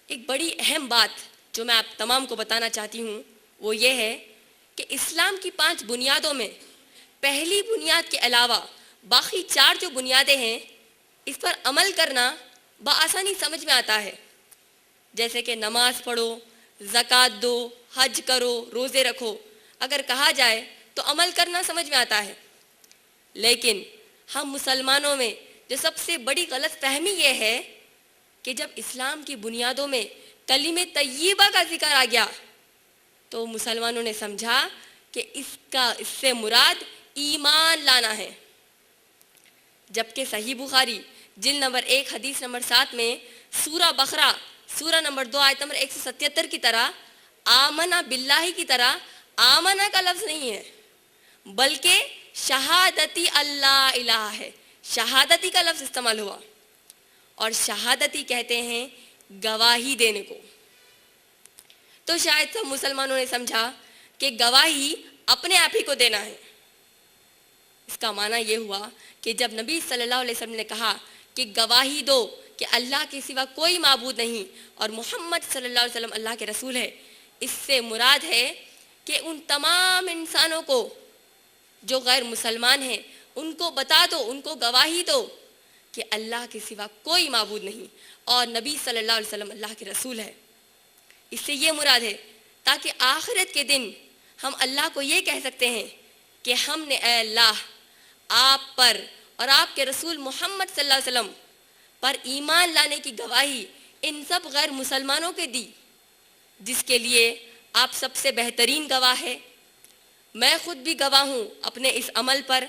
ایک بڑی اہم بات جو میں آپ تمام کو بتانا چاہتی ہوں وہ یہ ہے کہ اسلام کی 5 بنیادوں میں پہلی بنیاد کے علاوہ باقی 4 جو بنیادیں ہیں اس پر عمل کرنا بآسانی سمجھ میں آتا ہے، جیسے کہ نماز پڑھو، زکوٰۃ دو، حج کرو، روزے رکھو۔ اگر کہا جائے تو عمل کرنا سمجھ میں آتا ہے، لیکن ہم مسلمانوں میں جو سب سے بڑی غلط فہمی یہ ہے کہ جب اسلام کی بنیادوں میں کلمہ طیبہ کا ذکر آ گیا تو مسلمانوں نے سمجھا کہ اس سے مراد ایمان لانا ہے، جبکہ صحیح بخاری جلد نمبر 1 حدیث نمبر 7 میں سورہ بقرہ سورہ نمبر 2 آیت نمبر 177 کی طرح آمنا باللہ کی طرح آمنا کا لفظ نہیں ہے، بلکہ شہادتی اللہ الہ ہے، شہادتی کا لفظ استعمال ہوا، اور شہادتی کہتے ہیں گواہی دینے کو۔ تو شاید سب مسلمانوں نے سمجھا کہ گواہی اپنے آپ ہی کو دینا ہے۔ اس کا معنی یہ ہوا کہ جب نبی صلی اللہ علیہ وسلم نے کہا کہ گواہی دو کہ اللہ کے سوا کوئی معبود نہیں اور محمد صلی اللہ علیہ وسلم اللہ کے رسول ہے، اس سے مراد ہے کہ ان تمام انسانوں کو جو غیر مسلمان ہیں ان کو بتا دو، ان کو گواہی دو کہ اللہ کے سوا کوئی معبود نہیں اور نبی صلی اللہ علیہ وسلم اللہ کے رسول ہے۔ اس سے یہ مراد ہے تاکہ آخرت کے دن ہم اللہ کو یہ کہہ سکتے ہیں کہ ہم نے اے اللہ آپ پر اور آپ کے رسول محمد صلی اللہ علیہ وسلم پر ایمان لانے کی گواہی ان سب غیر مسلمانوں کے دی، جس کے لیے آپ سب سے بہترین گواہ ہے۔ میں خود بھی گواہ ہوں اپنے اس عمل پر،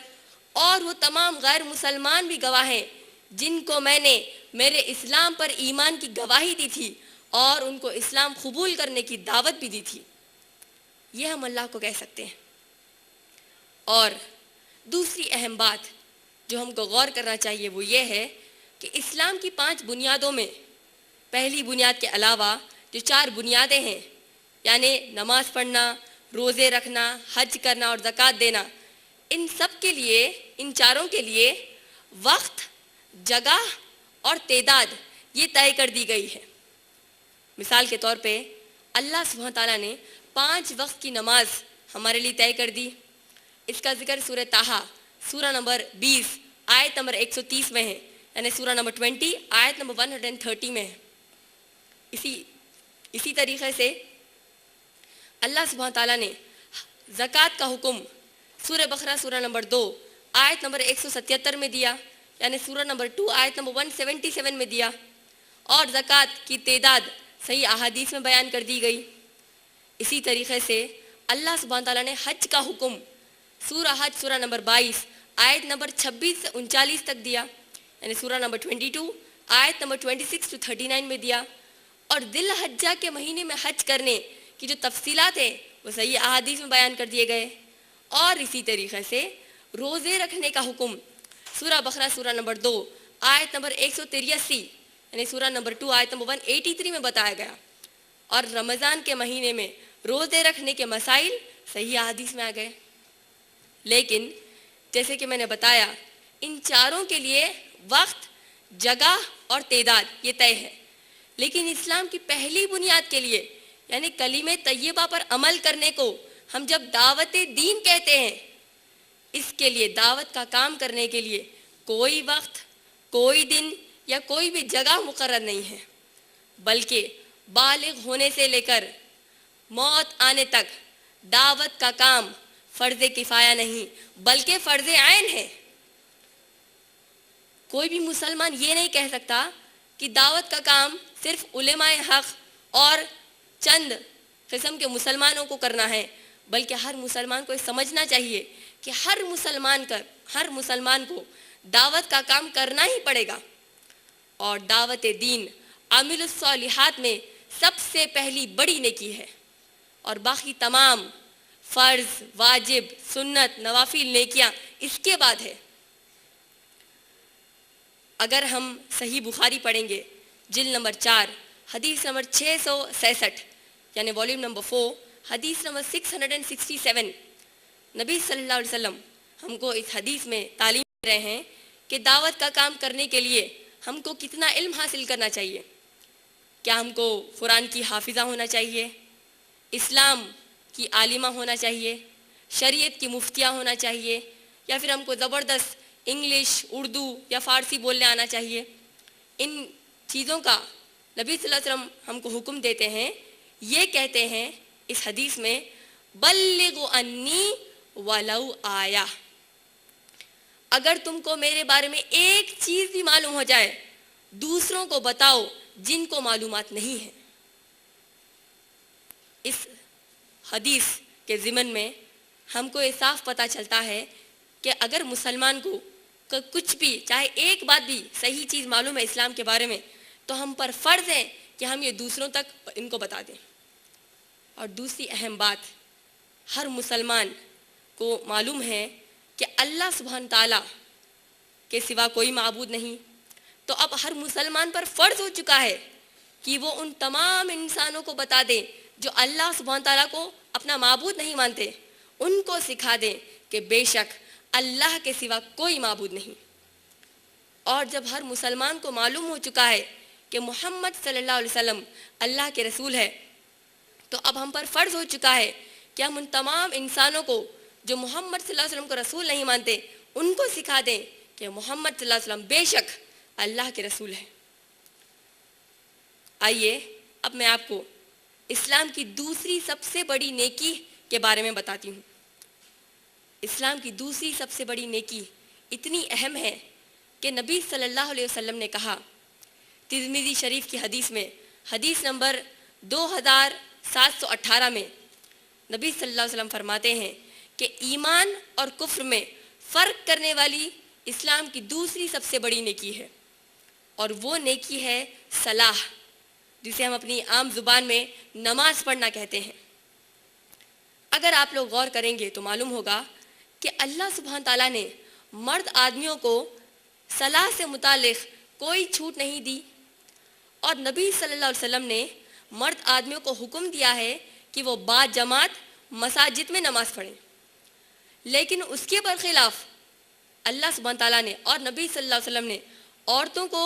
اور وہ تمام غیر مسلمان بھی گواہ ہیں جن کو میں نے میرے اسلام پر ایمان کی گواہی دی تھی اور ان کو اسلام قبول کرنے کی دعوت بھی دی تھی۔ یہ ہم اللہ کو کہہ سکتے ہیں۔ اور دوسری اہم بات جو ہم کو غور کرنا چاہیے وہ یہ ہے کہ اسلام کی 5 بنیادوں میں پہلی بنیاد کے علاوہ جو 4 بنیادیں ہیں، یعنی نماز پڑھنا، روزے رکھنا، حج کرنا اور زکوٰۃ دینا، ان سب کے لیے، ان چاروں کے لیے وقت، جگہ اور تعداد یہ طے کر دی گئی ہے۔ مثال کے طور پہ اللہ سبحانہ تعالیٰ نے 5 وقت کی نماز ہمارے لیے طے کر دی۔ اس کا ذکر سورہ طٰہٰ سورہ نمبر 20 آیت نمبر 130 میں ہے، یعنی سورہ نمبر 20 آیت نمبر 130 میں ہے۔ اسی طریقے سے اللہ سبحانہ تعالیٰ نے زکوٰۃ کا حکم سورہ بقرہ سورہ نمبر 2 آیت نمبر 177 میں دیا، یعنی سورہ نمبر 2 آیت نمبر 177 میں دیا، اور زکوٰۃ کی تعداد صحیح احادیث میں بیان کر دی گئی۔ اسی طریقے سے اللہ سبحانہ تعالیٰ نے حج کا حکم سورہ حج سورہ نمبر 22 آیت نمبر 26 سے 39 تک دیا، یعنی سورہ نمبر 22 آیت نمبر 26 to 39 میں دیا، اور ذی الحجہ کے مہینے میں حج کرنے کی جو تفصیلات ہیں وہ صحیح احادیث میں بیان کر دیے گئے۔ اور اسی طریقے سے روزے رکھنے کا حکم سورہ بقرہ سورہ نمبر 2 آیت نمبر 183 یعنی سورہ نمبر 2 آیت نمبر 183 میں بتایا گیا، اور رمضان کے مہینے میں روزے رکھنے کے مسائل صحیح احادیث میں آ گئے۔ لیکن جیسے کہ میں نے بتایا ان چاروں کے لیے وقت، جگہ اور تعداد یہ طے ہے، لیکن اسلام کی پہلی بنیاد کے لیے یعنی کلمہ طیبہ پر عمل کرنے کو ہم جب دعوت دین کہتے ہیں، اس کے لیے دعوت کا کام کرنے کے لیے کوئی وقت، کوئی دن یا کوئی بھی جگہ مقرر نہیں ہے، بلکہ بالغ ہونے سے لے کر موت آنے تک دعوت کا کام فرض کفایہ نہیں بلکہ فرض عین ہے۔ کوئی بھی مسلمان یہ نہیں کہہ سکتا کہ دعوت کا کام صرف علماء حق اور چند قسم کے مسلمانوں کو کرنا ہے، بلکہ ہر مسلمان کو یہ سمجھنا چاہیے کہ ہر مسلمان کو دعوت کا کام کرنا ہی پڑے گا، اور دعوت دین عامل الصالحات میں سب سے پہلی بڑی نیکی ہے، اور باقی تمام فرض، واجب، سنت، نوافل نیکیاں اس کے بعد ہے۔ اگر ہم صحیح بخاری پڑھیں گے جلد نمبر 4 حدیث نمبر 666 یعنی والیوم نمبر 4 حدیث نمبر 667، نبی صلی اللہ علیہ وسلم ہم کو اس حدیث میں تعلیم دے رہے ہیں کہ دعوت کا کام کرنے کے لیے ہم کو کتنا علم حاصل کرنا چاہیے۔ کیا ہم کو قرآن کی حافظہ ہونا چاہیے، اسلام کی عالمہ ہونا چاہیے، شریعت کی مفتیہ ہونا چاہیے، یا پھر ہم کو زبردست انگلش، اردو یا فارسی بولنے آنا چاہیے؟ ان چیزوں کا نبی صلی اللہ علیہ وسلم ہم کو حکم دیتے ہیں، یہ کہتے ہیں اس حدیث میں، بلغوا انی ولو آیا، اگر تم کو میرے بارے میں ایک چیز بھی معلوم ہو جائے دوسروں کو بتاؤ جن کو معلومات نہیں ہے۔ اس حدیث کے ضمن میں ہم کو یہ صاف پتہ چلتا ہے کہ اگر مسلمان کو کچھ بھی چاہے ایک بات بھی صحیح چیز معلوم ہے اسلام کے بارے میں تو ہم پر فرض ہے کہ ہم یہ دوسروں تک ان کو بتا دیں۔ اور دوسری اہم بات، ہر مسلمان کو معلوم ہے کہ اللہ سبحانہ تعالیٰ کے سوا کوئی معبود نہیں، تو اب ہر مسلمان پر فرض ہو چکا ہے کہ وہ ان تمام انسانوں کو بتا دیں جو اللہ سبحانہ تعالیٰ کو اپنا معبود نہیں مانتے، ان کو سکھا دیں کہ بے شک اللہ کے سوا کوئی معبود نہیں۔ اور جب ہر مسلمان کو معلوم ہو چکا ہے کہ محمد صلی اللہ علیہ وسلم اللہ کے رسول ہے، تو اب ہم پر فرض ہو چکا ہے کہ ہم ان تمام انسانوں کو جو محمد صلی اللہ علیہ وسلم کو رسول نہیں مانتے ان کو سکھا دیں کہ محمد صلی اللہ علیہ وسلم بے شک اللہ کے رسول ہے۔ آئیے اب میں آپ کو اسلام کی دوسری سب سے بڑی نیکی کے بارے میں بتاتی ہوں۔ اسلام کی دوسری سب سے بڑی نیکی اتنی اہم ہے کہ نبی صلی اللہ علیہ وسلم نے کہا، ترمذی شریف کی حدیث میں، حدیث نمبر 2718 میں نبی صلی اللہ علیہ وسلم فرماتے ہیں کہ ایمان اور کفر میں فرق کرنے والی اسلام کی دوسری سب سے بڑی نیکی ہے، اور وہ نیکی ہے صلاح، جسے ہم اپنی عام زبان میں نماز پڑھنا کہتے ہیں۔ اگر آپ لوگ غور کریں گے تو معلوم ہوگا کہ اللہ سبحانہ تعالیٰ نے مرد آدمیوں کو صلاح سے متعلق کوئی چھوٹ نہیں دی، اور نبی صلی اللہ علیہ وسلم نے مرد آدمیوں کو حکم دیا ہے کہ وہ با جماعت مساجد میں نماز پڑھیں، لیکن اس کے برخلاف اللہ سبحانہ تعالیٰ نے اور نبی صلی اللہ علیہ وسلم نے عورتوں کو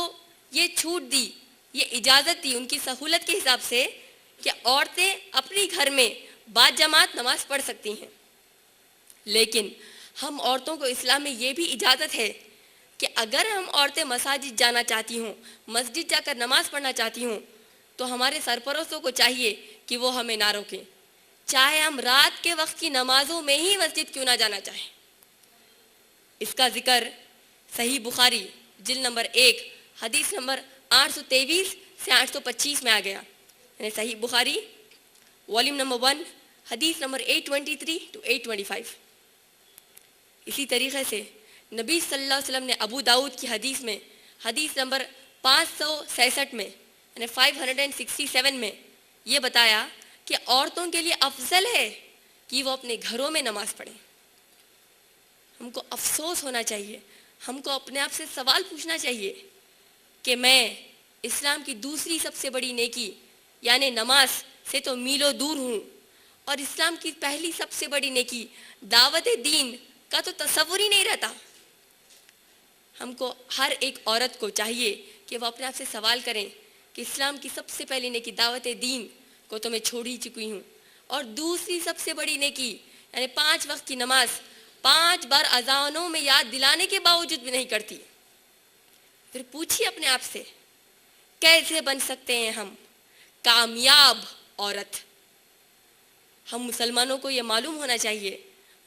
یہ چھوٹ دی، یہ اجازت دی ان کی سہولت کے حساب سے کہ عورتیں اپنی گھر میں با جماعت نماز پڑھ سکتی ہیں۔ لیکن ہم عورتوں کو اسلام میں یہ بھی اجازت ہے کہ اگر ہم عورتیں مساجد جانا چاہتی ہوں، مسجد جا کر نماز پڑھنا چاہتی ہوں، تو ہمارے سرپرستوں کو چاہیے کہ وہ ہمیں نہ روکیں، چاہے ہم رات کے وقت کی نمازوں میں ہی مسجد کیوں نہ جانا چاہیں۔ اس کا ذکر صحیح بخاری جلد نمبر 1 حدیث نمبر 823 سے 825 میں آ گیا، یعنی صحیح بخاری والیوم نمبر 1 حدیث نمبر 823 to 825۔ اسی طریقے سے نبی صلی اللہ علیہ وسلم نے ابو داؤد کی حدیث میں، حدیث نمبر 566 میں، یعنی 567 میں یہ بتایا کہ عورتوں کے لیے افضل ہے کہ وہ اپنے گھروں میں نماز پڑھیں۔ ہم کو افسوس ہونا چاہیے، ہم کو اپنے آپ سے سوال پوچھنا چاہیے کہ میں اسلام کی دوسری سب سے بڑی نیکی یعنی نماز سے تو میلوں دور ہوں، اور اسلام کی پہلی سب سے بڑی نیکی دعوت دین کا تو تصور ہی نہیں رہتا۔ ہم کو ہر ایک عورت کو چاہیے کہ وہ اپنے آپ سے سوال کریں کہ اسلام کی سب سے پہلی نیکی دعوت دین کو تو میں چھوڑ ہی چکی ہوں، اور دوسری سب سے بڑی نیکی یعنی 5 وقت کی نماز 5 بار اذانوں میں یاد دلانے کے باوجود بھی نہیں کرتی۔ پھر پوچھیے اپنے آپ سے، کیسے بن سکتے ہیں ہم کامیاب عورت؟ ہم مسلمانوں کو یہ معلوم ہونا چاہیے،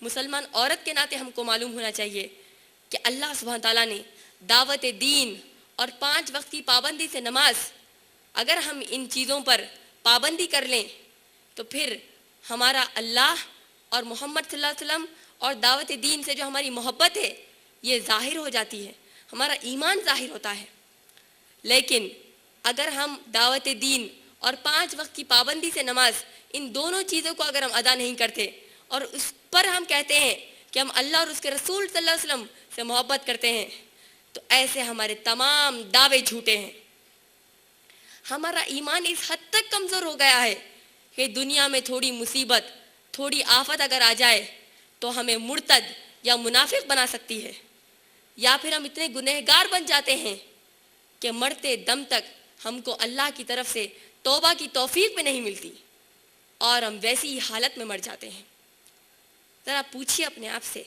مسلمان عورت کے ناطے ہم کو معلوم ہونا چاہیے کہ اللہ سبحانہ تعالیٰ نے دعوت دین اور 5 وقت کی پابندی سے نماز، اگر ہم ان چیزوں پر پابندی کر لیں تو پھر ہمارا اللہ اور محمد صلی اللہ علیہ وسلم اور دعوت دین سے جو ہماری محبت ہے یہ ظاہر ہو جاتی ہے، ہمارا ایمان ظاہر ہوتا ہے۔ لیکن اگر ہم دعوت دین اور 5 وقت کی پابندی سے نماز، ان دونوں چیزوں کو اگر ہم ادا نہیں کرتے اور اس پر ہم کہتے ہیں کہ ہم اللہ اور اس کے رسول صلی اللہ علیہ وسلم سے محبت کرتے ہیں، تو ایسے ہمارے تمام دعوے جھوٹے ہیں۔ ہمارا ایمان اس حد تک کمزور ہو گیا ہے کہ دنیا میں تھوڑی مصیبت، تھوڑی آفت اگر آ جائے تو ہمیں مرتد یا منافق بنا سکتی ہے، یا پھر ہم اتنے گنہگار بن جاتے ہیں کہ مرتے دم تک ہم کو اللہ کی طرف سے توبہ کی توفیق بھی نہیں ملتی اور ہم ویسی ہی حالت میں مر جاتے ہیں۔ ذرا پوچھیے اپنے آپ سے،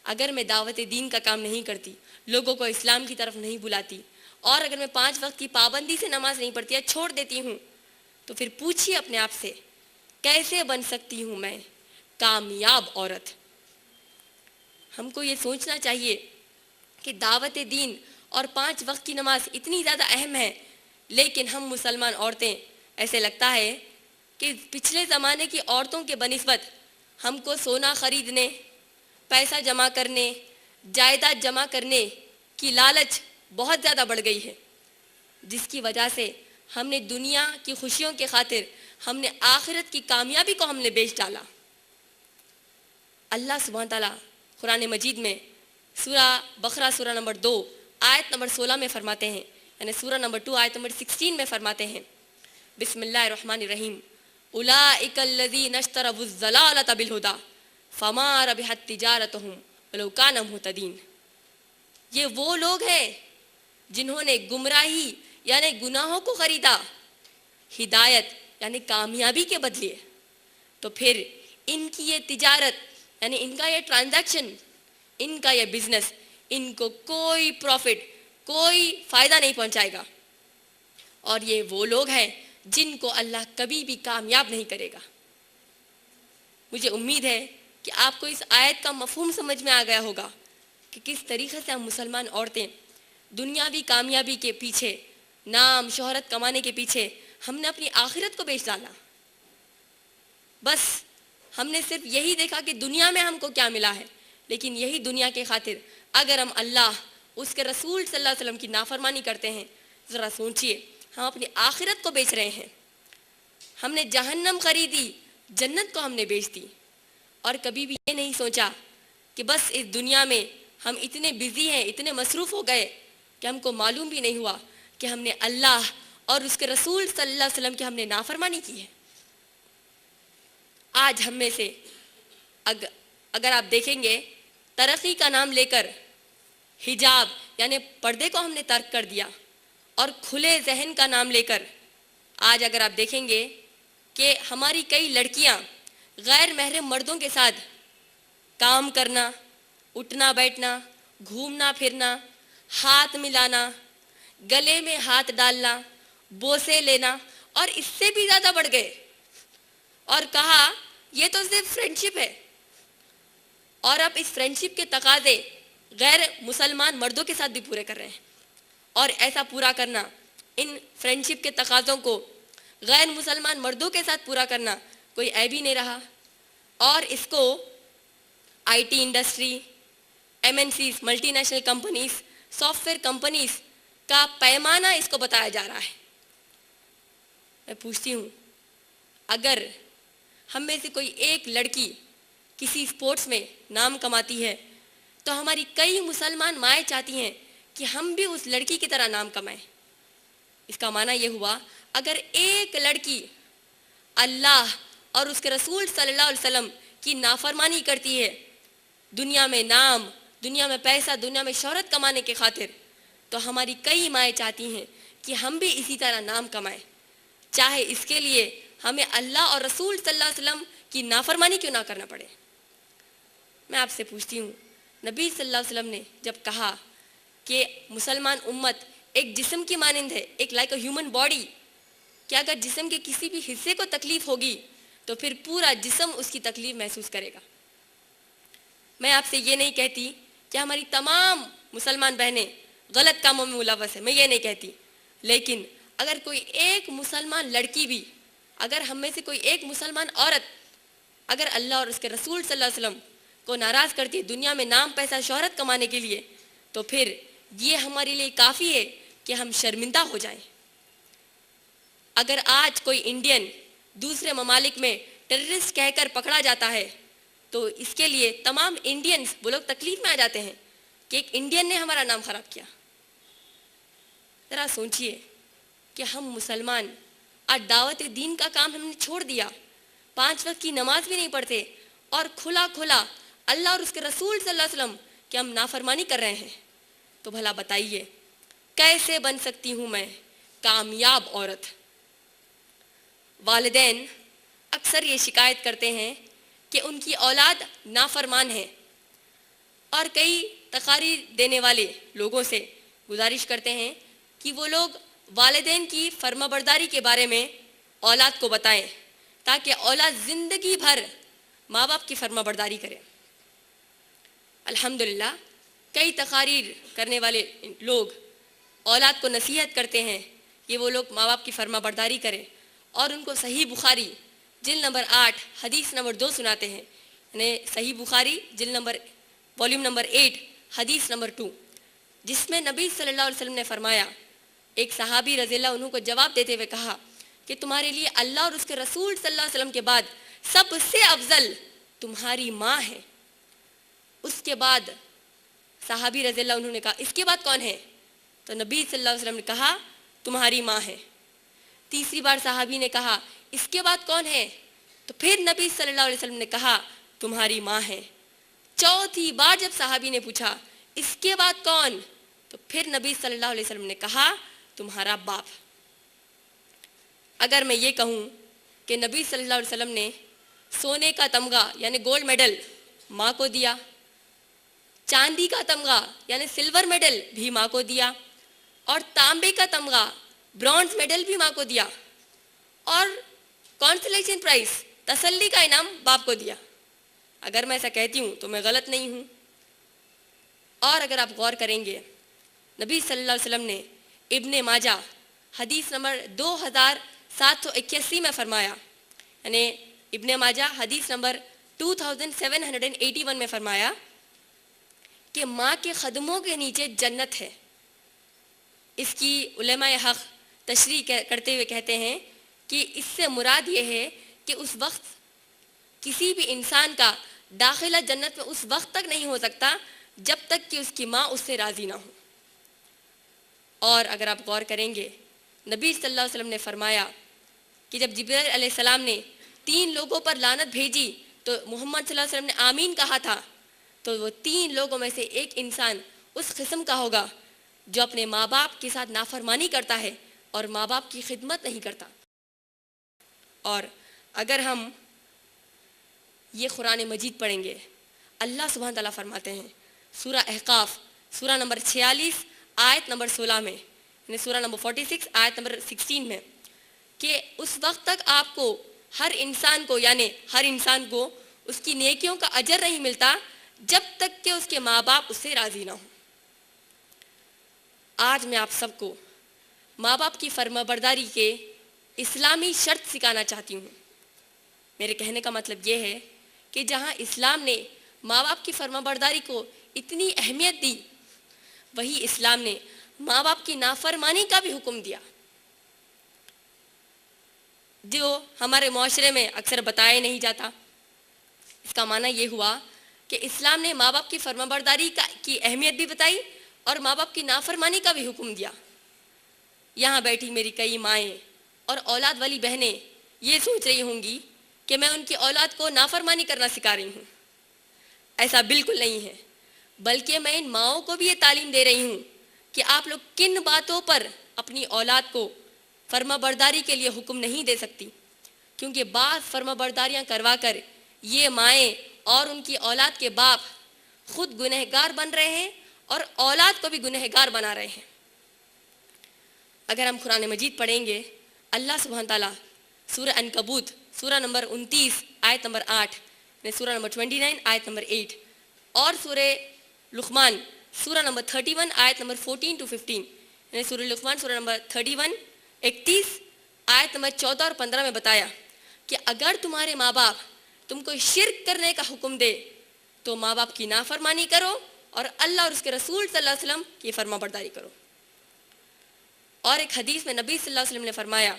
اگر میں دعوت دین کا کام نہیں کرتی، لوگوں کو اسلام کی طرف نہیں بلاتی، اور اگر میں 5 وقت کی پابندی سے نماز نہیں پڑھتی یا چھوڑ دیتی ہوں، تو پھر پوچھیے اپنے آپ سے کیسے بن سکتی ہوں میں کامیاب عورت۔ ہم کو یہ سوچنا چاہیے کہ دعوت دین اور 5 وقت کی نماز اتنی زیادہ اہم ہے، لیکن ہم مسلمان عورتیں ایسے لگتا ہے کہ پچھلے زمانے کی عورتوں کے بنسبت ہم کو سونا خریدنے، پیسہ جمع کرنے، جائیداد جمع کرنے کی لالچ بہت زیادہ بڑھ گئی ہے، جس کی وجہ سے ہم نے دنیا کی خوشیوں کے خاطر ہم نے آخرت کی کامیابی کو ہم نے بیچ ڈالا۔ اللہ سبحانہ تعالیٰ قرآن مجید میں سورہ بقرہ سورہ نمبر 2 آیت نمبر 16 میں فرماتے ہیں، یعنی سورہ نمبر 2 آیت نمبر 16 میں فرماتے ہیں، بسم اللہ الرحمن الرحیم، اولئک الذین اشتروا الضلالۃ بالہدی فما ربحت تجارتہم ولو کانوا مہتدین۔ یہ وہ لوگ ہیں جنہوں نے گمراہی یعنی گناہوں کو خریدا ہدایت یعنی کامیابی کے بدلے، تو پھر ان کی یہ تجارت یعنی ان کا یہ ٹرانزیکشن، ان کا یہ بزنس، ان کو کوئی پروفٹ، کوئی فائدہ نہیں پہنچائے گا، اور یہ وہ لوگ ہیں جن کو اللہ کبھی بھی کامیاب نہیں کرے گا۔ مجھے امید ہے کہ آپ کو اس آیت کا مفہوم سمجھ میں آ گیا ہوگا کہ کس طریقے سے ہم مسلمان عورتیں دنیاوی کامیابی کے پیچھے، نام شہرت کمانے کے پیچھے ہم نے اپنی آخرت کو بیچ ڈالا۔ بس ہم نے صرف یہی دیکھا کہ دنیا میں ہم کو کیا ملا ہے، لیکن یہی دنیا کے خاطر اگر ہم اللہ، اس کے رسول صلی اللہ علیہ وسلم کی نافرمانی کرتے ہیں، ذرا سوچئے ہم اپنی آخرت کو بیچ رہے ہیں۔ ہم نے جہنم خریدی، جنت کو ہم نے بیچ دی، اور کبھی بھی یہ نہیں سوچا کہ بس اس دنیا میں ہم اتنے بزی ہیں، اتنے مصروف ہو گئے کہ ہم کو معلوم بھی نہیں ہوا کہ ہم نے اللہ اور اس کے رسول صلی اللہ علیہ وسلم کی ہم نے نافرمانی کی ہے۔ آج ہم میں سے اگر آپ دیکھیں گے، ترقی کا نام لے کر حجاب یعنی پردے کو ہم نے ترک کر دیا، اور کھلے ذہن کا نام لے کر آج اگر آپ دیکھیں گے کہ ہماری کئی لڑکیاں غیر محرم مردوں کے ساتھ کام کرنا، اٹھنا بیٹھنا، گھومنا پھرنا، ہاتھ ملانا، گلے میں ہاتھ ڈالنا، بوسے لینا، اور اس سے بھی زیادہ بڑھ گئے، اور کہا یہ تو صرف فرینڈشپ ہے، اور اب اس فرینڈشپ کے تقاضے غیر مسلمان مردوں کے ساتھ بھی پورے کر رہے ہیں، اور ایسا پورا کرنا، ان فرینڈشپ کے تقاضوں کو غیر مسلمان مردوں کے ساتھ پورا کرنا کوئی عیب ہی نہیں رہا، اور اس کو I T industry, M N Cs, multinational companies, software companies کا پیمانہ اس کو بتایا جا رہا ہے۔ میں پوچھتی ہوں، اگر ہم میں سے کوئی ایک لڑکی کسی اسپورٹس میں نام کماتی ہے تو ہماری کئی مسلمان مائیں چاہتی ہیں کہ ہم بھی اس لڑکی کی طرح نام کمائیں۔ اس کا معنی یہ ہوا، اگر ایک لڑکی اللہ اور اس کے رسول صلی اللہ علیہ وسلم کی نافرمانی کرتی ہے دنیا میں نام، دنیا میں پیسہ، دنیا میں شہرت کمانے کے خاطر، تو ہماری کئی مائیں چاہتی ہیں کہ ہم بھی اسی طرح نام کمائیں، چاہے اس کے لیے ہمیں اللہ اور رسول صلی اللہ علیہ وسلم کی نافرمانی کیوں نہ کرنا پڑے۔ میں آپ سے پوچھتی ہوں، نبی صلی اللہ علیہ وسلم نے جب کہا کہ مسلمان امت ایک جسم کی مانند ہے، ایک لائک اے ہیومن باڈی، کہ اگر جسم کے کسی بھی حصے کو تکلیف ہوگی تو پھر پورا جسم اس کی تکلیف محسوس کرے گا۔ میں آپ سے یہ نہیں کہتی کہ ہماری تمام مسلمان بہنیں غلط کاموں میں ملوث ہیں، میں یہ نہیں کہتی، لیکن اگر کوئی ایک مسلمان لڑکی بھی، اگر ہم میں سے کوئی ایک مسلمان عورت اگر اللہ اور اس کے رسول صلی اللہ علیہ وسلم کو ناراض کرتی ہے دنیا میں نام، پیسہ، شہرت کمانے کے لیے، تو پھر یہ ہمارے لیے کافی ہے کہ ہم شرمندہ ہو جائیں۔ اگر آج کوئی انڈین دوسرے ممالک میں ٹیررسٹ کہہ کر پکڑا جاتا ہے تو اس کے لیے تمام انڈینز وہ لوگ تکلیف میں آ جاتے ہیں کہ ایک انڈین نے ہمارا نام خراب کیا۔ ذرا سوچئے کہ ہم مسلمان آج دعوت دین کا کام ہم نے چھوڑ دیا، 5 وقت کی نماز بھی نہیں پڑھتے، اور کھلا کھلا اللہ اور اس کے رسول صلی اللہ علیہ وسلم کہ ہم نافرمانی کر رہے ہیں، تو بھلا بتائیے کیسے بن سکتی ہوں میں کامیاب عورت۔ والدین اکثر یہ شکایت کرتے ہیں کہ ان کی اولاد نافرمان ہے، اور کئی تقاریر دینے والے لوگوں سے گزارش کرتے ہیں کہ وہ لوگ والدین کی فرما برداری کے بارے میں اولاد کو بتائیں تاکہ اولاد زندگی بھر ماں باپ کی فرما برداری کرے۔ الحمدللہ کئی تقاریر کرنے والے لوگ اولاد کو نصیحت کرتے ہیں کہ وہ لوگ ماں باپ کی فرما برداری کریں، اور ان کو صحیح بخاری جلد نمبر 8 حدیث نمبر 2 سناتے ہیں، یعنی صحیح بخاری والیوم نمبر 8 حدیث نمبر 2، جس میں نبی صلی اللہ علیہ وسلم نے فرمایا، ایک صحابی رضی اللہ عنہ کو جواب دیتے ہوئے کہا کہ تمہارے لیے اللہ اور اس کے رسول صلی اللہ علیہ وسلم کے بعد سب سے افضل تمہاری ماں ہے۔ اس کے بعد صحابی رضی اللہ عنہ نے کہا اس کے بعد کون ہے؟ تو نبی صلی اللہ علیہ وسلم نے کہا تمہاری ماں ہے۔ تیسری بار صحابی نے کہا اس کے بعد کون ہے؟ تو پھر نبی صلی اللہ علیہ وسلم نے کہا تمہاری ماں ہے۔ چوتھی بار جب صحابی نے پوچھا اس کے بعد کون؟ تو پھر نبی صلی اللہ علیہ وسلم نے کہا تمہارا باپ۔ اگر میں یہ کہوں کہ نبی صلی اللہ علیہ وسلم نے سونے کا تمغہ یعنی گولڈ میڈل ماں کو دیا، چاندی کا تمغہ یعنی سلور میڈل بھی ماں کو دیا، اور تانبے کا تمغہ برونز میڈل بھی ماں کو دیا، اور کانسلیشن پرائز تسلی کا انعام باپ کو دیا، اگر میں ایسا کہتی ہوں تو میں غلط نہیں ہوں۔ اور اگر آپ غور کریں گے نبی صلی اللہ علیہ وسلم نے ابن ماجہ حدیث نمبر 2781 میں فرمایا، یعنی ابن ماجہ حدیث نمبر 2781 میں فرمایا کہ ماں کے قدموں کے نیچے جنت ہے۔ اس کی علماء حق تشریح کرتے ہوئے کہتے ہیں کہ اس سے مراد یہ ہے کہ اس وقت کسی بھی انسان کا داخلہ جنت میں اس وقت تک نہیں ہو سکتا جب تک کہ اس کی ماں اس سے راضی نہ ہو۔ اور اگر آپ غور کریں گے نبی صلی اللہ علیہ وسلم نے فرمایا کہ جب جبرائیل علیہ السلام نے 3 لوگوں پر لعنت بھیجی تو محمد صلی اللہ علیہ وسلم نے آمین کہا تھا، تو وہ 3 لوگوں میں سے ایک انسان اس قسم کا ہوگا جو اپنے ماں باپ کے ساتھ نافرمانی کرتا ہے اور ماں باپ کی خدمت نہیں کرتا۔ اور اگر ہم یہ قرآن مجید پڑھیں گے، اللہ سبحانہ تعالیٰ فرماتے ہیں سورہ احقاف سورہ نمبر 46 آیت نمبر 16 میں، یعنی سورہ نمبر 46 آیت نمبر 16 میں، کہ اس وقت تک آپ کو ہر انسان کو اس کی نیکیوں کا اجر نہیں ملتا جب تک کہ اس کے ماں باپ اس سے راضی نہ ہوں۔ آج میں آپ سب کو ماں باپ کی فرما برداری کے اسلامی شرط سکھانا چاہتی ہوں۔ میرے کہنے کا مطلب یہ ہے کہ جہاں اسلام نے ماں باپ کی فرما برداری کو اتنی اہمیت دی، وہی اسلام نے ماں باپ کی نافرمانی کا بھی حکم دیا، جو ہمارے معاشرے میں اکثر بتایا نہیں جاتا۔ اس کا معنی یہ ہوا کہ اسلام نے ماں باپ کی فرما برداری کی اہمیت بھی بتائی اور ماں باپ کی نافرمانی کا بھی حکم دیا۔ یہاں بیٹھی میری کئی مائیں اور اولاد والی بہنیں یہ سوچ رہی ہوں گی کہ میں ان کی اولاد کو نافرمانی کرنا سکھا رہی ہوں۔ ایسا بالکل نہیں ہے، بلکہ میں ان ماؤں کو بھی یہ تعلیم دے رہی ہوں کہ آپ لوگ کن باتوں پر اپنی اولاد کو فرما برداری کے لیے حکم نہیں دے سکتی، کیونکہ بعض فرما برداریاں کروا کر یہ مائیں اور ان کی اولاد کے باپ خود گنہگار بن رہے ہیں اور اولاد کو بھی گنہگار بنا رہے ہیں۔ اگر ہم قرآن مجید پڑھیں گے، اللہ سبحانہ تعالیٰ سورہ عنکبوت سورہ نمبر 29 آیت نمبر 8، یعنی سورہ نمبر 29 آیت نمبر 8، اور سورہ لقمان سورہ نمبر 31 آیت نمبر 14 to 15، یعنی سورہ لقمان سورہ نمبر 31 آیت نمبر 14 اور 15 میں بتایا کہ اگر تمہارے ماں باپ تم کو شرک کرنے کا حکم دے تو ماں باپ کی نافرمانی کرو اور اللہ اور اس کے رسول صلی اللہ علیہ وسلم کی فرما برداری کرو۔ اور ایک حدیث میں نبی صلی اللہ علیہ وسلم نے فرمایا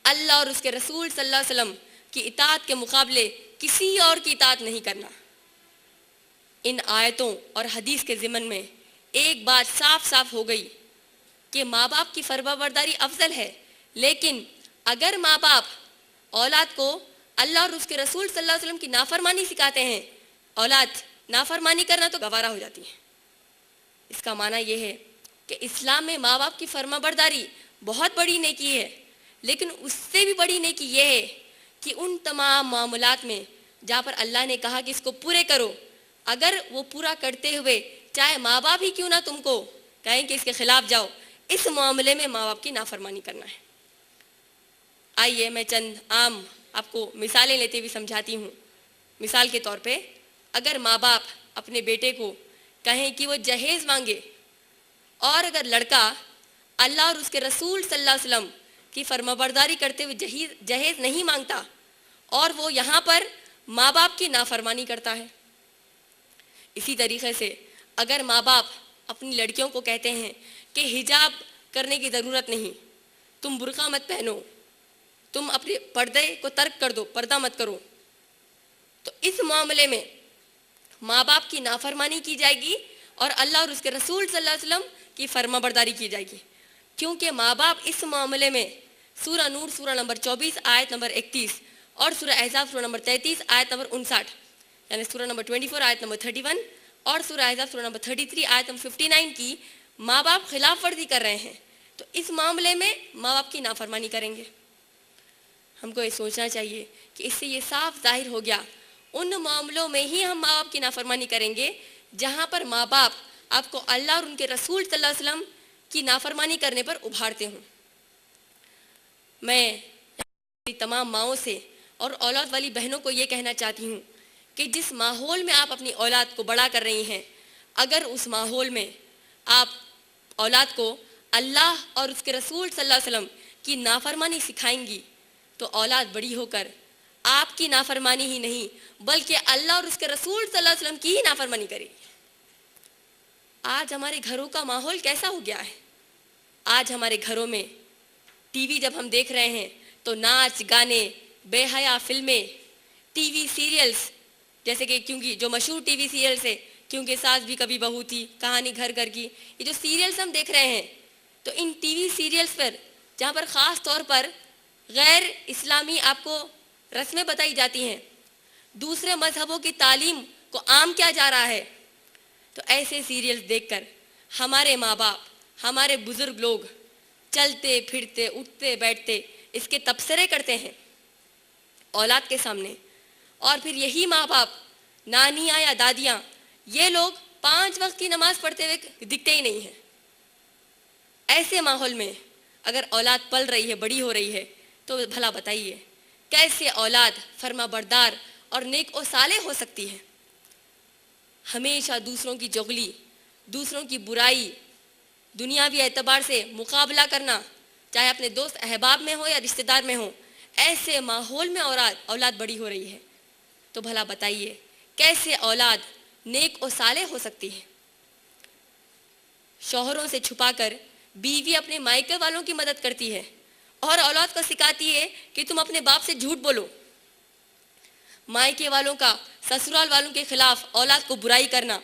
اللہ اور اس کے رسول صلی اللہ علیہ وسلم کی اطاعت کے مقابلے کسی اور کی اطاعت نہیں کرنا۔ ان آیتوں اور حدیث کے ضمن میں ایک بات صاف صاف ہو گئی کہ ماں باپ کی فرما برداری افضل ہے، لیکن اگر ماں باپ اولاد کو اللہ اور اس کے رسول صلی اللہ علیہ وسلم کی نافرمانی سکھاتے ہیں، اولاد نافرمانی کرنا تو گوارا ہو جاتی ہے۔ اس کا معنی یہ ہے کہ اسلام میں ماں باپ کی فرما برداری بہت بڑی نیکی ہے، لیکن اس سے بھی بڑی نیکی یہ ہے کہ ان تمام معاملات میں جہاں پر اللہ نے کہا کہ اس کو پورے کرو، اگر وہ پورا کرتے ہوئے چاہے ماں باپ ہی کیوں نہ تم کو کہیں کہ اس کے خلاف جاؤ، اس معاملے میں ماں باپ کی نافرمانی کرنا ہے۔ آئیے میں چند عام آپ کو مثالیں لیتے ہوئے سمجھاتی ہوں۔ مثال کے طور پہ اگر ماں باپ اپنے بیٹے کو کہیں کہ وہ جہیز مانگے، اور اگر لڑکا اللہ اور اس کے رسول صلی اللہ علیہ وسلم کی فرمانبرداری کرتے ہوئے جہیز نہیں مانگتا، اور وہ یہاں پر ماں باپ کی نافرمانی کرتا ہے۔ اسی طریقے سے اگر ماں باپ اپنی لڑکیوں کو کہتے ہیں کہ حجاب کرنے کی ضرورت نہیں، تم برقع مت پہنو، تم اپنے پردے کو ترک کر دو، پردہ مت کرو، تو اس معاملے میں ماں باپ کی نافرمانی کی جائے گی اور اللہ اور اس کے رسول صلی اللہ علیہ وسلم کی فرمانبرداری کی جائے گی، کیونکہ ماں باپ اس معاملے میں سورہ نور سورہ نمبر 24 آیت نمبر 31 اور سورہ احزاب سورہ نمبر 33 آیت نمبر 59، یعنی سورہ نمبر 24 آیت نمبر 31 اور سورہ احزاب سورہ نمبر 33 آیت نمبر 59 کی ماں باپ خلاف ورزی کر رہے ہیں، تو اس معاملے میں ماں باپ کی نافرمانی کریں گے۔ ہم کو یہ سوچنا چاہیے کہ اس سے یہ صاف ظاہر ہو گیا، ان معاملوں میں ہی ہم ماں باپ کی نافرمانی کریں گے جہاں پر ماں باپ آپ کو اللہ اور ان کے رسول صلی اللہ علیہ وسلم کی نافرمانی کرنے پر ابھارتے ہوں۔ میں تمام ماؤں سے اور اولاد والی بہنوں کو یہ کہنا چاہتی ہوں کہ جس ماحول میں آپ اپنی اولاد کو بڑا کر رہی ہیں، اگر اس ماحول میں آپ اولاد کو اللہ اور اس کے رسول صلی اللہ علیہ وسلم کی نافرمانی سکھائیں گی تو اولاد بڑی ہو کر آپ کی نافرمانی ہی نہیں بلکہ اللہ اور اس کے رسول صلی اللہ علیہ وسلم کی ہی نافرمانی کرے گی۔ آج ہمارے گھروں کا ماحول کیسا ہو گیا ہے؟ آج ہمارے گھروں میں ٹی وی جب ہم دیکھ رہے ہیں تو ناچ گانے، بے حیا فلمیں، ٹی وی سیریلز، جیسے کہ کیونکہ جو مشہور ٹی وی سیریلز ہے کیونکہ ساس بھی کبھی بہو تھی، کہانی گھر گھر کی، یہ جو سیریلز ہم دیکھ رہے ہیں تو ان ٹی وی سیریلز پر جہاں پر خاص طور پر غیر اسلامی آپ کو رسمیں بتائی جاتی ہیں، دوسرے مذہبوں کی تعلیم کو عام کیا جا رہا ہے، تو ایسے سیریلز دیکھ کر ہمارے ماں باپ، ہمارے بزرگ لوگ چلتے پھرتے اٹھتے بیٹھتے اس کے تبصرے کرتے ہیں اولاد کے سامنے، اور پھر یہی ماں باپ، نانیاں یا دادیاں، یہ لوگ 5 وقت کی نماز پڑھتے ہوئے دکھتے ہی نہیں ہیں۔ ایسے ماحول میں اگر اولاد پل رہی ہے، بڑی ہو رہی ہے، تو بھلا بتائیے کیسے اولاد فرما بردار اور نیک و صالح ہو سکتی ہے؟ ہمیشہ دوسروں کی چغلی، دوسروں کی برائی، دنیاوی اعتبار سے مقابلہ کرنا، چاہے اپنے دوست احباب میں ہو یا رشتہ دار میں ہو، ایسے ماحول میں اولاد بڑی ہو رہی ہے، تو بھلا بتائیے کیسے اولاد نیک و صالح ہو سکتی ہے؟ شوہروں سے چھپا کر بیوی اپنے مائکے والوں کی مدد کرتی ہے اور اولاد کو سکھاتی ہے کہ تم اپنے باپ سے جھوٹ بولو۔ مائکے والوں کا سسرال والوں کے خلاف اولاد کو برائی کرنا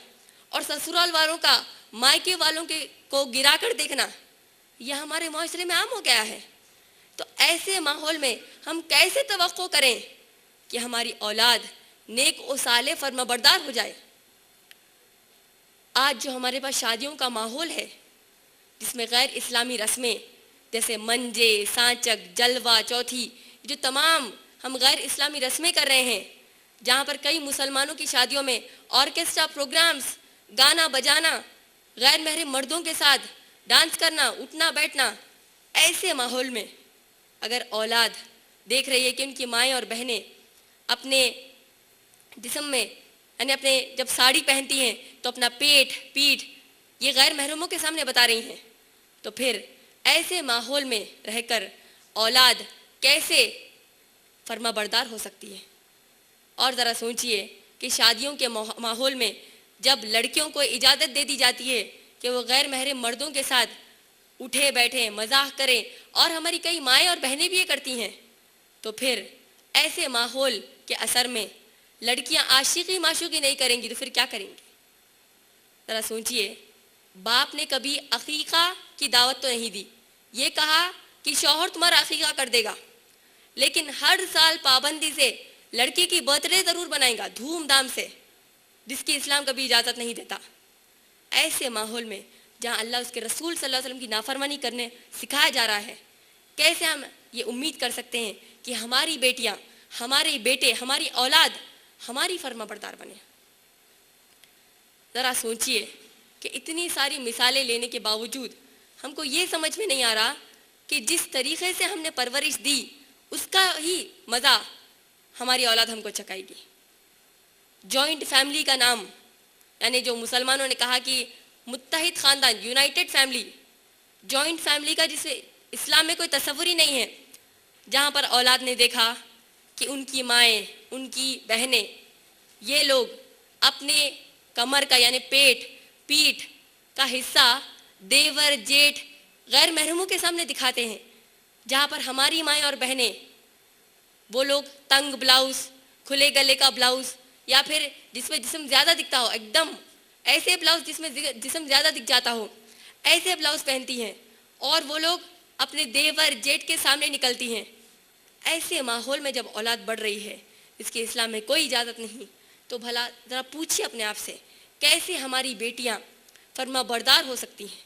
اور سسرال والوں کا مائکے والوں کو گرا کر دیکھنا، یہ ہمارے معاشرے میں عام ہو گیا ہے۔ تو ایسے ماحول میں ہم کیسے توقع کریں کہ ہماری اولاد نیک و صالح فرما بردار ہو جائے؟ آج جو ہمارے پاس شادیوں کا ماحول ہے جس میں غیر اسلامی رسمیں جیسے منجے، سانچک، جلوہ، چوتھی، جو تمام ہم غیر اسلامی رسمیں کر رہے ہیں، جہاں پر کئی مسلمانوں کی شادیوں میں آرکیسٹرا پروگرامز، گانا بجانا، غیر محرم مردوں کے ساتھ ڈانس کرنا، اٹھنا بیٹھنا، ایسے ماحول میں اگر اولاد دیکھ رہی ہے کہ ان کی مائیں اور بہنیں اپنے جسم میں یعنی اپنے جب ساڑی پہنتی ہیں تو اپنا پیٹھ یہ غیر محرموں کے سامنے بتا رہی ہیں، تو پھر ایسے ماحول میں رہ کر اولاد کیسے فرما بردار ہو سکتی ہے؟ اور ذرا سوچئے کہ شادیوں کے ماحول میں جب لڑکیوں کو اجازت دے دی جاتی ہے کہ وہ غیر محرم مردوں کے ساتھ اٹھے بیٹھیں، مزاح کریں، اور ہماری کئی مائیں اور بہنیں بھی یہ کرتی ہیں، تو پھر ایسے ماحول کے اثر میں لڑکیاں عاشقی معشوقی نہیں کریں گی تو پھر کیا کریں گی؟ ذرا سوچئے، باپ نے کبھی عقیقہ کی دعوت تو نہیں دی، یہ کہا کہ شوہر تمہارا عقیقہ کر دے گا، لیکن ہر سال پابندی سے لڑکی کی برتھ ڈے ضرور بنائے گا، دھوم دھام سے، جس کی اسلام کبھی اجازت نہیں دیتا۔ ایسے ماحول میں جہاں اللہ اس کے رسول صلی اللہ علیہ وسلم کی نافرمانی کرنے سکھایا جا رہا ہے، کیسے ہم یہ امید کر سکتے ہیں کہ ہماری بیٹیاں، ہمارے بیٹے، ہماری اولاد ہماری فرما بردار بنے؟ ذرا سوچئے کہ اتنی ساری مثالیں لینے کے باوجود ہم کو یہ سمجھ میں نہیں آ رہا کہ جس طریقے سے ہم نے پرورش دی اس کا ہی مزہ ہماری اولاد ہم کو چکھائے گی۔ جوائنٹ فیملی کا نام، یعنی جو مسلمانوں نے کہا کہ متحد خاندان، یونائٹڈ فیملی، جوائنٹ فیملی کا جسے اسلام میں کوئی تصور ہی نہیں ہے، جہاں پر اولاد نے دیکھا کہ ان کی مائیں، ان کی بہنیں، یہ لوگ اپنے کمر کا یعنی پیٹھ کا حصہ دیور، جیٹھ، غیر محرموں کے سامنے دکھاتے ہیں، جہاں پر ہماری مائیں اور بہنیں وہ لوگ تنگ بلاؤز، کھلے گلے کا بلاؤز، یا پھر جس میں جسم زیادہ دکھتا ہو، ایک دم ایسے بلاؤز جس میں جسم زیادہ دکھ جاتا ہو، ایسے بلاؤز پہنتی ہیں، اور وہ لوگ اپنے دیور، جیٹھ کے سامنے نکلتی ہیں۔ ایسے ماحول میں جب اولاد بڑھ رہی ہے، اس کے اسلام میں کوئی اجازت نہیں، تو بھلا ذرا پوچھیے اپنے آپ سے، کیسے ہماری بیٹیاں فرما بردار ہو سکتی ہیں،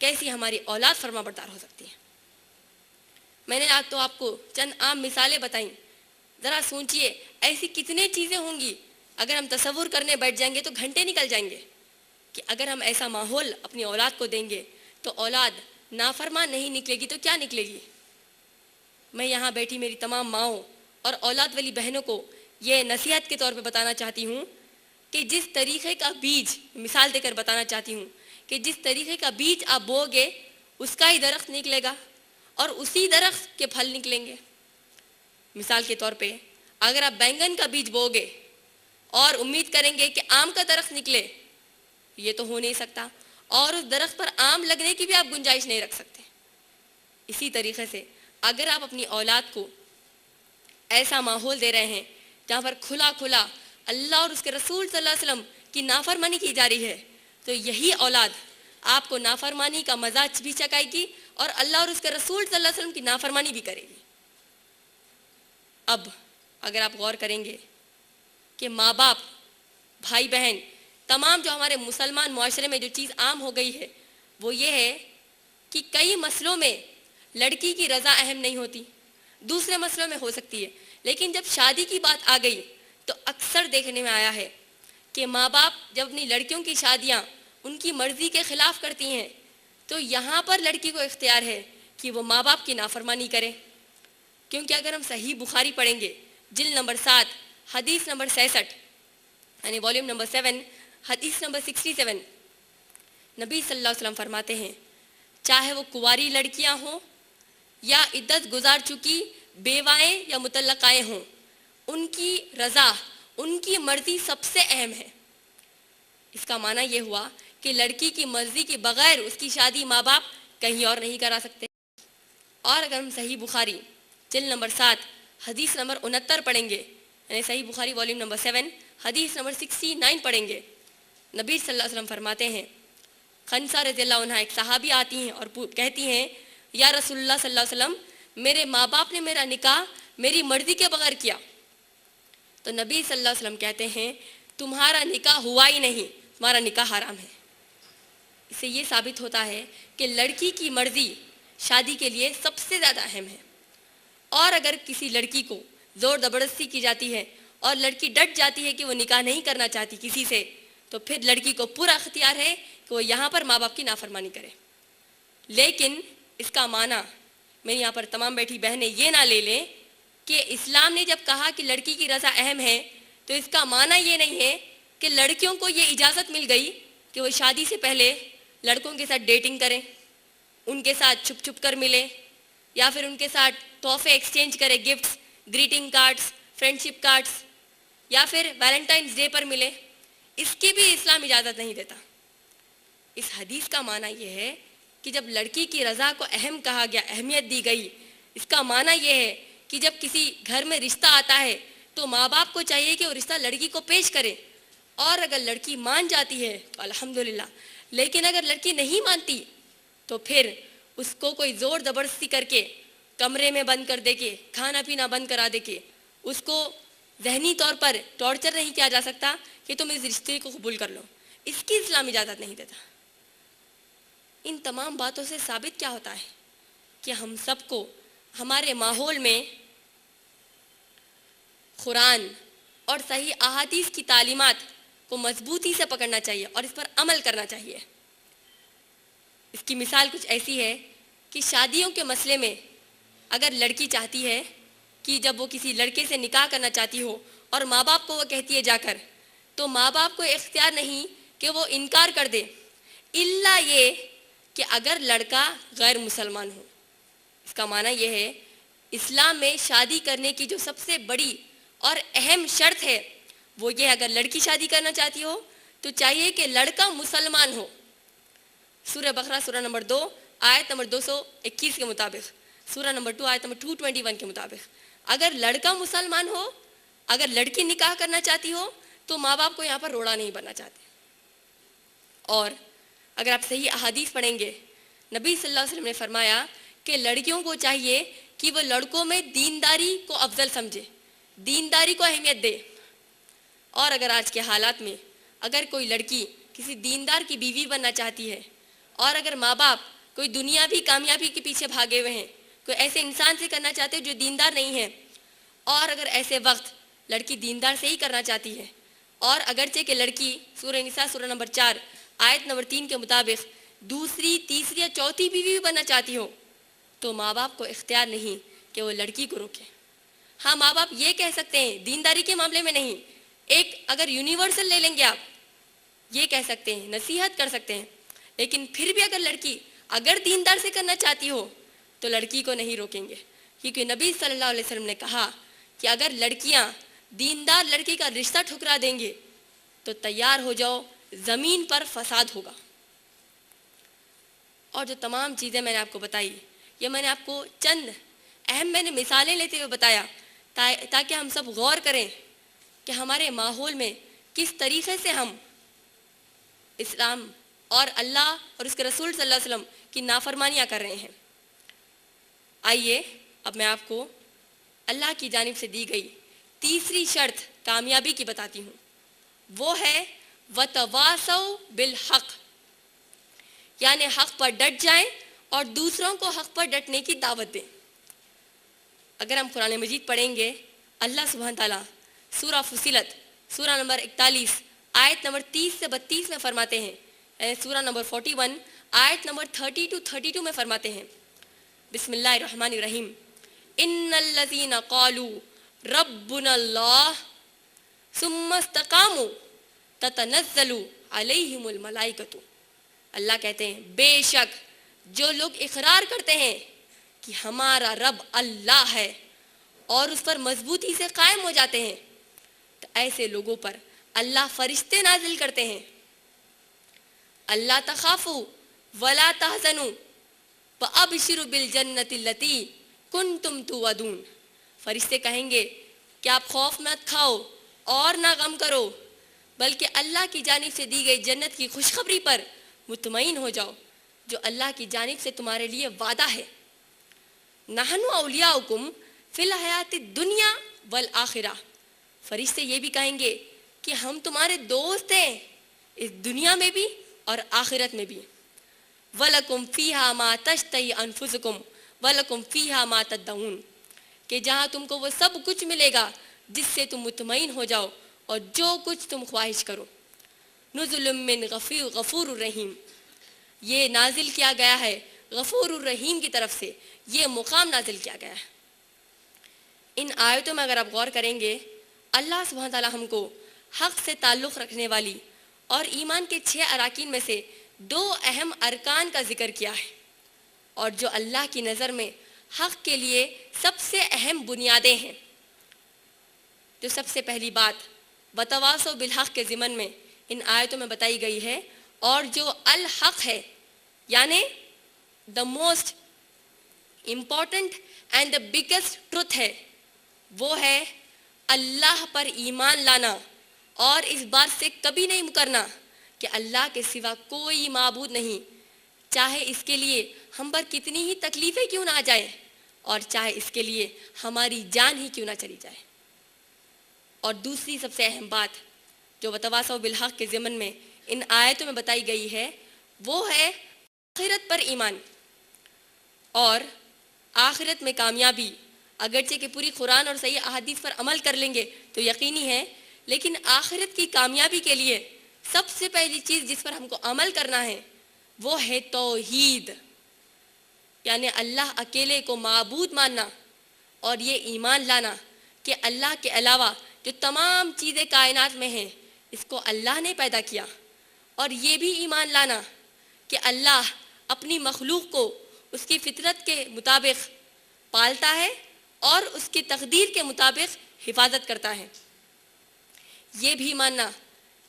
کیسی ہماری اولاد فرما بردار ہو سکتی ہے؟ میں نے آج تو آپ کو چند عام مثالیں بتائیں، ذرا سوچئے ایسی کتنے چیزیں ہوں گی، اگر ہم تصور کرنے بیٹھ جائیں گے تو گھنٹے نکل جائیں گے، کہ اگر ہم ایسا ماحول اپنی اولاد کو دیں گے تو اولاد نافرمان نہیں نکلے گی تو کیا نکلے گی؟ میں یہاں بیٹھی میری تمام ماؤں اور اولاد والی بہنوں کو یہ نصیحت کے طور پہ بتانا چاہتی ہوں کہ جس طریقے کا بیج، مثال دے کر بتانا چاہتی ہوں کہ جس طریقے کا بیج آپ بو گے اس کا ہی درخت نکلے گا اور اسی درخت کے پھل نکلیں گے۔ مثال کے طور پہ اگر آپ بینگن کا بیج بو گے اور امید کریں گے کہ آم کا درخت نکلے، یہ تو ہو نہیں سکتا، اور اس درخت پر آم لگنے کی بھی آپ گنجائش نہیں رکھ سکتے۔ اسی طریقے سے اگر آپ اپنی اولاد کو ایسا ماحول دے رہے ہیں جہاں پر کھلا کھلا اللہ اور اس کے رسول صلی اللہ علیہ وسلم کی نافرمانی کی جا رہی ہے، تو یہی اولاد آپ کو نافرمانی کا مزہ بھی چکھائے گی اور اللہ اور اس کے رسول صلی اللہ علیہ وسلم کی نافرمانی بھی کرے گی۔ اب اگر آپ غور کریں گے کہ ماں باپ، بھائی بہن، تمام جو ہمارے مسلمان معاشرے میں جو چیز عام ہو گئی ہے وہ یہ ہے کہ کئی مسئلوں میں لڑکی کی رضا اہم نہیں ہوتی، دوسرے مسئلوں میں ہو سکتی ہے، لیکن جب شادی کی بات آ گئی تو اکثر دیکھنے میں آیا ہے کہ ماں باپ جب اپنی لڑکیوں کی شادیاں ان کی مرضی کے خلاف کرتی ہیں تو یہاں پر لڑکی کو اختیار ہے کہ وہ ماں باپ کی نافرمانی کرے۔ کیونکہ اگر ہم صحیح بخاری پڑھیں گے، جلد نمبر 7، حدیث نمبر 66، یعنی والیوم نمبر 7، حدیث نمبر 67، نبی صلی اللہ علیہ وسلم فرماتے ہیں چاہے وہ کنواری لڑکیاں ہوں یا عدت گزار چکی بیوائیں یا مطلقائیں ہوں، ان کی رضا، ان کی مرضی سب سے اہم ہے۔ اس کا معنی یہ ہوا کہ لڑکی کی مرضی کے بغیر اس کی شادی ماں باپ کہیں اور نہیں کرا سکتے۔ اور اگر ہم صحیح بخاری جلد نمبر 7، حدیث نمبر 69 پڑھیں گے، یعنی صحیح بخاری والیوم نمبر 7، حدیث نمبر 69 پڑھیں گے، نبی صلی اللہ علیہ وسلم فرماتے ہیں، خنسہ رضی اللہ عنہ ایک صحابی آتی ہیں اور کہتی ہیں یا رسول اللہ صلی اللہ علیہ وسلم، میرے ماں باپ نے میرا نکاح میری مرضی کے بغیر کیا۔ تو نبی صلی اللہ علیہ وسلم کہتے ہیں تمہارا نکاح ہوا ہی نہیں، تمہارا نکاح حرام ہے۔ اس سے یہ ثابت ہوتا ہے کہ لڑکی کی مرضی شادی کے لیے سب سے زیادہ اہم ہے، اور اگر کسی لڑکی کو زور زبردستی کی جاتی ہے اور لڑکی ڈٹ جاتی ہے کہ وہ نکاح نہیں کرنا چاہتی کسی سے، تو پھر لڑکی کو پورا اختیار ہے کہ وہ یہاں پر ماں باپ کی نافرمانی کرے۔ لیکن اس کا معنی میری یہاں پر تمام بیٹھی بہنیں یہ نہ لے لیں کہ اسلام نے جب کہا کہ لڑکی کی رضا اہم ہے تو اس کا معنی یہ نہیں ہے کہ لڑکیوں کو یہ اجازت مل گئی کہ وہ شادی سے پہلے لڑکوں کے ساتھ ڈیٹنگ کریں، ان کے ساتھ چھپ چھپ کر ملیں، یا پھر ان کے ساتھ تحفے ایکسچینج کرے، gifts, greeting cards, friendship cards, یا پھر ویلنٹائنز ڈے پر ملے۔ اس کی بھی اسلام اجازت نہیں دیتا۔ اس حدیث کا معنی یہ ہے کہ جب لڑکی کی رضا کو اہم کہا گیا، اہمیت دی گئی، اس کا معنی یہ ہے کہ جب کسی گھر میں رشتہ آتا ہے تو ماں باپ کو چاہیے کہ وہ رشتہ لڑکی کو پیش کرے، اور اگر لڑکی مان جاتی ہے تو الحمدللہ، لیکن اگر لڑکی نہیں مانتی تو پھر اس کو کوئی زور زبردستی کر کے کمرے میں بند کر دے کے، کھانا پینا بند کرا دے کے، اس کو ذہنی طور پر ٹارچر نہیں کیا جا سکتا کہ تم اس رشتے کو قبول کر لو، اس کی اسلام اجازت نہیں دیتا۔ ان تمام باتوں سے ثابت کیا ہوتا ہے کہ ہم سب کو ہمارے ماحول میں قرآن اور صحیح احادیث کی تعلیمات کو مضبوطی سے پکڑنا چاہیے اور اس پر عمل کرنا چاہیے۔ اس کی مثال کچھ ایسی ہے کہ شادیوں کے مسئلے میں اگر لڑکی چاہتی ہے کہ جب وہ کسی لڑکے سے نکاح کرنا چاہتی ہو اور ماں باپ کو وہ کہتی ہے جا کر، تو ماں باپ کو اختیار نہیں کہ وہ انکار کر دے، الا یہ کہ اگر لڑکا غیر مسلمان ہو۔ اس کا معنی یہ ہے اسلام میں شادی کرنے کی جو سب سے بڑی اور اہم شرط ہے وہ یہ، اگر لڑکی شادی کرنا چاہتی ہو تو چاہیے کہ لڑکا مسلمان ہو۔ سورہ بقرہ سورہ نمبر 2 آیت نمبر 221 کے مطابق، سورہ نمبر 2 آیت نمبر 221 کے مطابق اگر لڑکا مسلمان ہو، اگر لڑکی نکاح کرنا چاہتی ہو تو ماں باپ کو یہاں پر روڑا نہیں بننا چاہتے۔ اور اگر آپ صحیح احادیث پڑھیں گے، نبی صلی اللہ علیہ وسلم نے فرمایا کہ لڑکیوں کو چاہیے کہ وہ لڑکوں میں دینداری کو افضل سمجھے، دینداری کو اہمیت دے۔ اور اگر آج کے حالات میں اگر کوئی لڑکی کسی دیندار کی بیوی بننا چاہتی ہے اور اگر ماں باپ کوئی دنیاوی کامیابی کے پیچھے بھاگے ہوئے ہیں، کوئی ایسے انسان سے کرنا چاہتے جو دیندار نہیں ہے، اور اگر ایسے وقت لڑکی دیندار سے ہی کرنا چاہتی ہے، اور اگرچہ کہ لڑکی سورہ نساء سورہ نمبر 4 آیت نمبر 3 کے مطابق دوسری، تیسری یا چوتھی بیوی بھی بننا چاہتی ہو، تو ماں باپ کو اختیار نہیں کہ وہ لڑکی کو روکے۔ ہاں، ماں باپ یہ کہہ سکتے ہیں دینداری کے معاملے میں نہیں، ایک اگر یونیورسل لے لیں گے آپ، یہ کہہ سکتے ہیں، نصیحت کر سکتے ہیں، لیکن پھر بھی اگر لڑکی اگر دیندار سے کرنا چاہتی ہو تو لڑکی کو نہیں روکیں گے، کیونکہ نبی صلی اللہ علیہ وسلم نے کہا کہ اگر لڑکیاں دیندار لڑکی کا رشتہ ٹھکرا دیں گے تو تیار ہو جاؤ، زمین پر فساد ہوگا۔ اور جو تمام چیزیں میں نے آپ کو بتائی، یہ میں نے آپ کو چند اہم میں نے مثالیں لیتے ہوئے بتایا تاکہ ہم سب غور کریں کہ ہمارے ماحول میں کس طریقے سے ہم اسلام اور اللہ اور اس کے رسول صلی اللہ علیہ وسلم کی نافرمانیاں کر رہے ہیں۔ آئیے اب میں آپ کو اللہ کی جانب سے دی گئی تیسری شرط کامیابی کی بتاتی ہوں، وہ ہے وَتَوَاصَوْا بِالْحَقِّ، یعنی حق پر ڈٹ جائیں اور دوسروں کو حق پر ڈٹنے کی دعوت دیں۔ اگر ہم قرآن مجید پڑھیں گے، اللہ سبحانہ تعالیٰ سورہ فصلت سورہ نمبر 41 آیت نمبر 30 سے 32 میں فرماتے ہیں، سورہ نمبر 41 آیت نمبر 30 to 32 میں فرماتے ہیں، بسم اللہ الرحمن الرحیم، ان الذین قالوا ربنا اللہ ثم استقاموا تتنزل علیہم الملائکۃ۔ اللہ کہتے ہیں بے شک جو لوگ اقرار کرتے ہیں کہ ہمارا رب اللہ ہے اور اس پر مضبوطی سے قائم ہو جاتے ہیں، تو ایسے لوگوں پر اللہ فرشتے نازل کرتے ہیں، اللہ تخافوا ولا تحزنوا وابشروا بالجنۃ التی کنتم توعدون۔ فرشتے کہیں گے کہ آپ خوف مت کھاؤ اور نہ غم کرو، بلکہ اللہ کی جانب سے دی گئی جنت کی خوشخبری پر مطمئن ہو جاؤ جو اللہ کی جانب سے تمہارے لیے وعدہ ہے۔ نحن اولیاؤکم فی الحیات الدنیا والآخرہ، فرشتے یہ بھی کہیں گے کہ ہم تمہارے دوست ہیں اس دنیا میں بھی اور آخرت میں بھی۔ وَلَكُمْ فِيهَا مَا تَشْتَهِي أَنفُسُكُمْ وَلَكُمْ فِيهَا مَا تَدَّعُونَ، کہ جہاں تم کو وہ سب کچھ ملے گا جس سے تم مطمئن ہو جاؤ اور جو کچھ تم خواہش کرو۔ نزل من غفور الرحیم، یہ نازل کیا گیا ہے غفور الرحیم کی طرف سے، یہ مقام نازل کیا گیا ہے۔ ان آیتوں میں اگر آپ غور کریں گے، اللہ سبحانہ تعالیٰ ہم کو حق سے تعلق رکھنے والی اور ایمان کے 6 اراکین میں سے 2 اہم ارکان کا ذکر کیا ہے، اور جو اللہ کی نظر میں حق کے لیے سب سے اہم بنیادیں ہیں۔ جو سب سے پہلی بات وتواصوا بالحق کے ضمن میں ان آیتوں میں بتائی گئی ہے، اور جو الحق ہے یعنی the most important and the biggest truth ہے، وہ ہے اللہ پر ایمان لانا اور اس بات سے کبھی نہیں مکرنا کہ اللہ کے سوا کوئی معبود نہیں، چاہے اس کے لیے ہم پر کتنی ہی تکلیفیں کیوں نہ آ جائیں اور چاہے اس کے لیے ہماری جان ہی کیوں نہ چلی جائے۔ اور دوسری سب سے اہم بات جو وتواصوا بالحق کے ضمن میں ان آیتوں میں بتائی گئی ہے، وہ ہے آخرت پر ایمان اور آخرت میں کامیابی، اگرچہ کہ پوری قرآن اور صحیح احادیث پر عمل کر لیں گے تو یقینی ہے، لیکن آخرت کی کامیابی کے لیے سب سے پہلی چیز جس پر ہم کو عمل کرنا ہے وہ ہے توحید، یعنی اللہ اکیلے کو معبود ماننا، اور یہ ایمان لانا کہ اللہ کے علاوہ جو تمام چیزیں کائنات میں ہیں اس کو اللہ نے پیدا کیا، اور یہ بھی ایمان لانا کہ اللہ اپنی مخلوق کو اس کی فطرت کے مطابق پالتا ہے اور اس کی تقدیر کے مطابق حفاظت کرتا ہے۔ یہ بھی ماننا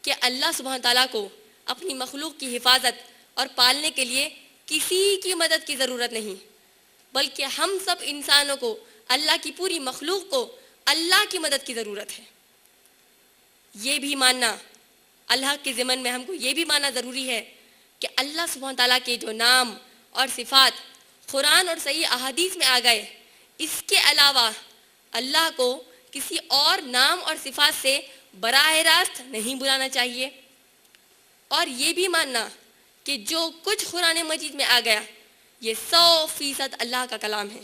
کہ اللہ سبحانہ تعالیٰ کو اپنی مخلوق کی حفاظت اور پالنے کے لیے کسی کی مدد کی ضرورت نہیں، بلکہ ہم سب انسانوں کو، اللہ کی پوری مخلوق کو اللہ کی مدد کی ضرورت ہے۔ یہ بھی ماننا، اللہ کے ضمن میں ہم کو یہ بھی ماننا ضروری ہے کہ اللہ سبحانہ تعالیٰ کے جو نام اور صفات قرآن اور صحیح احادیث میں آ گئے، اس کے علاوہ اللہ کو کسی اور نام اور صفات سے براہ راست نہیں بلانا چاہیے، اور یہ بھی ماننا کہ جو کچھ قرآن مجید میں آ گیا یہ 100% اللہ کا کلام ہے۔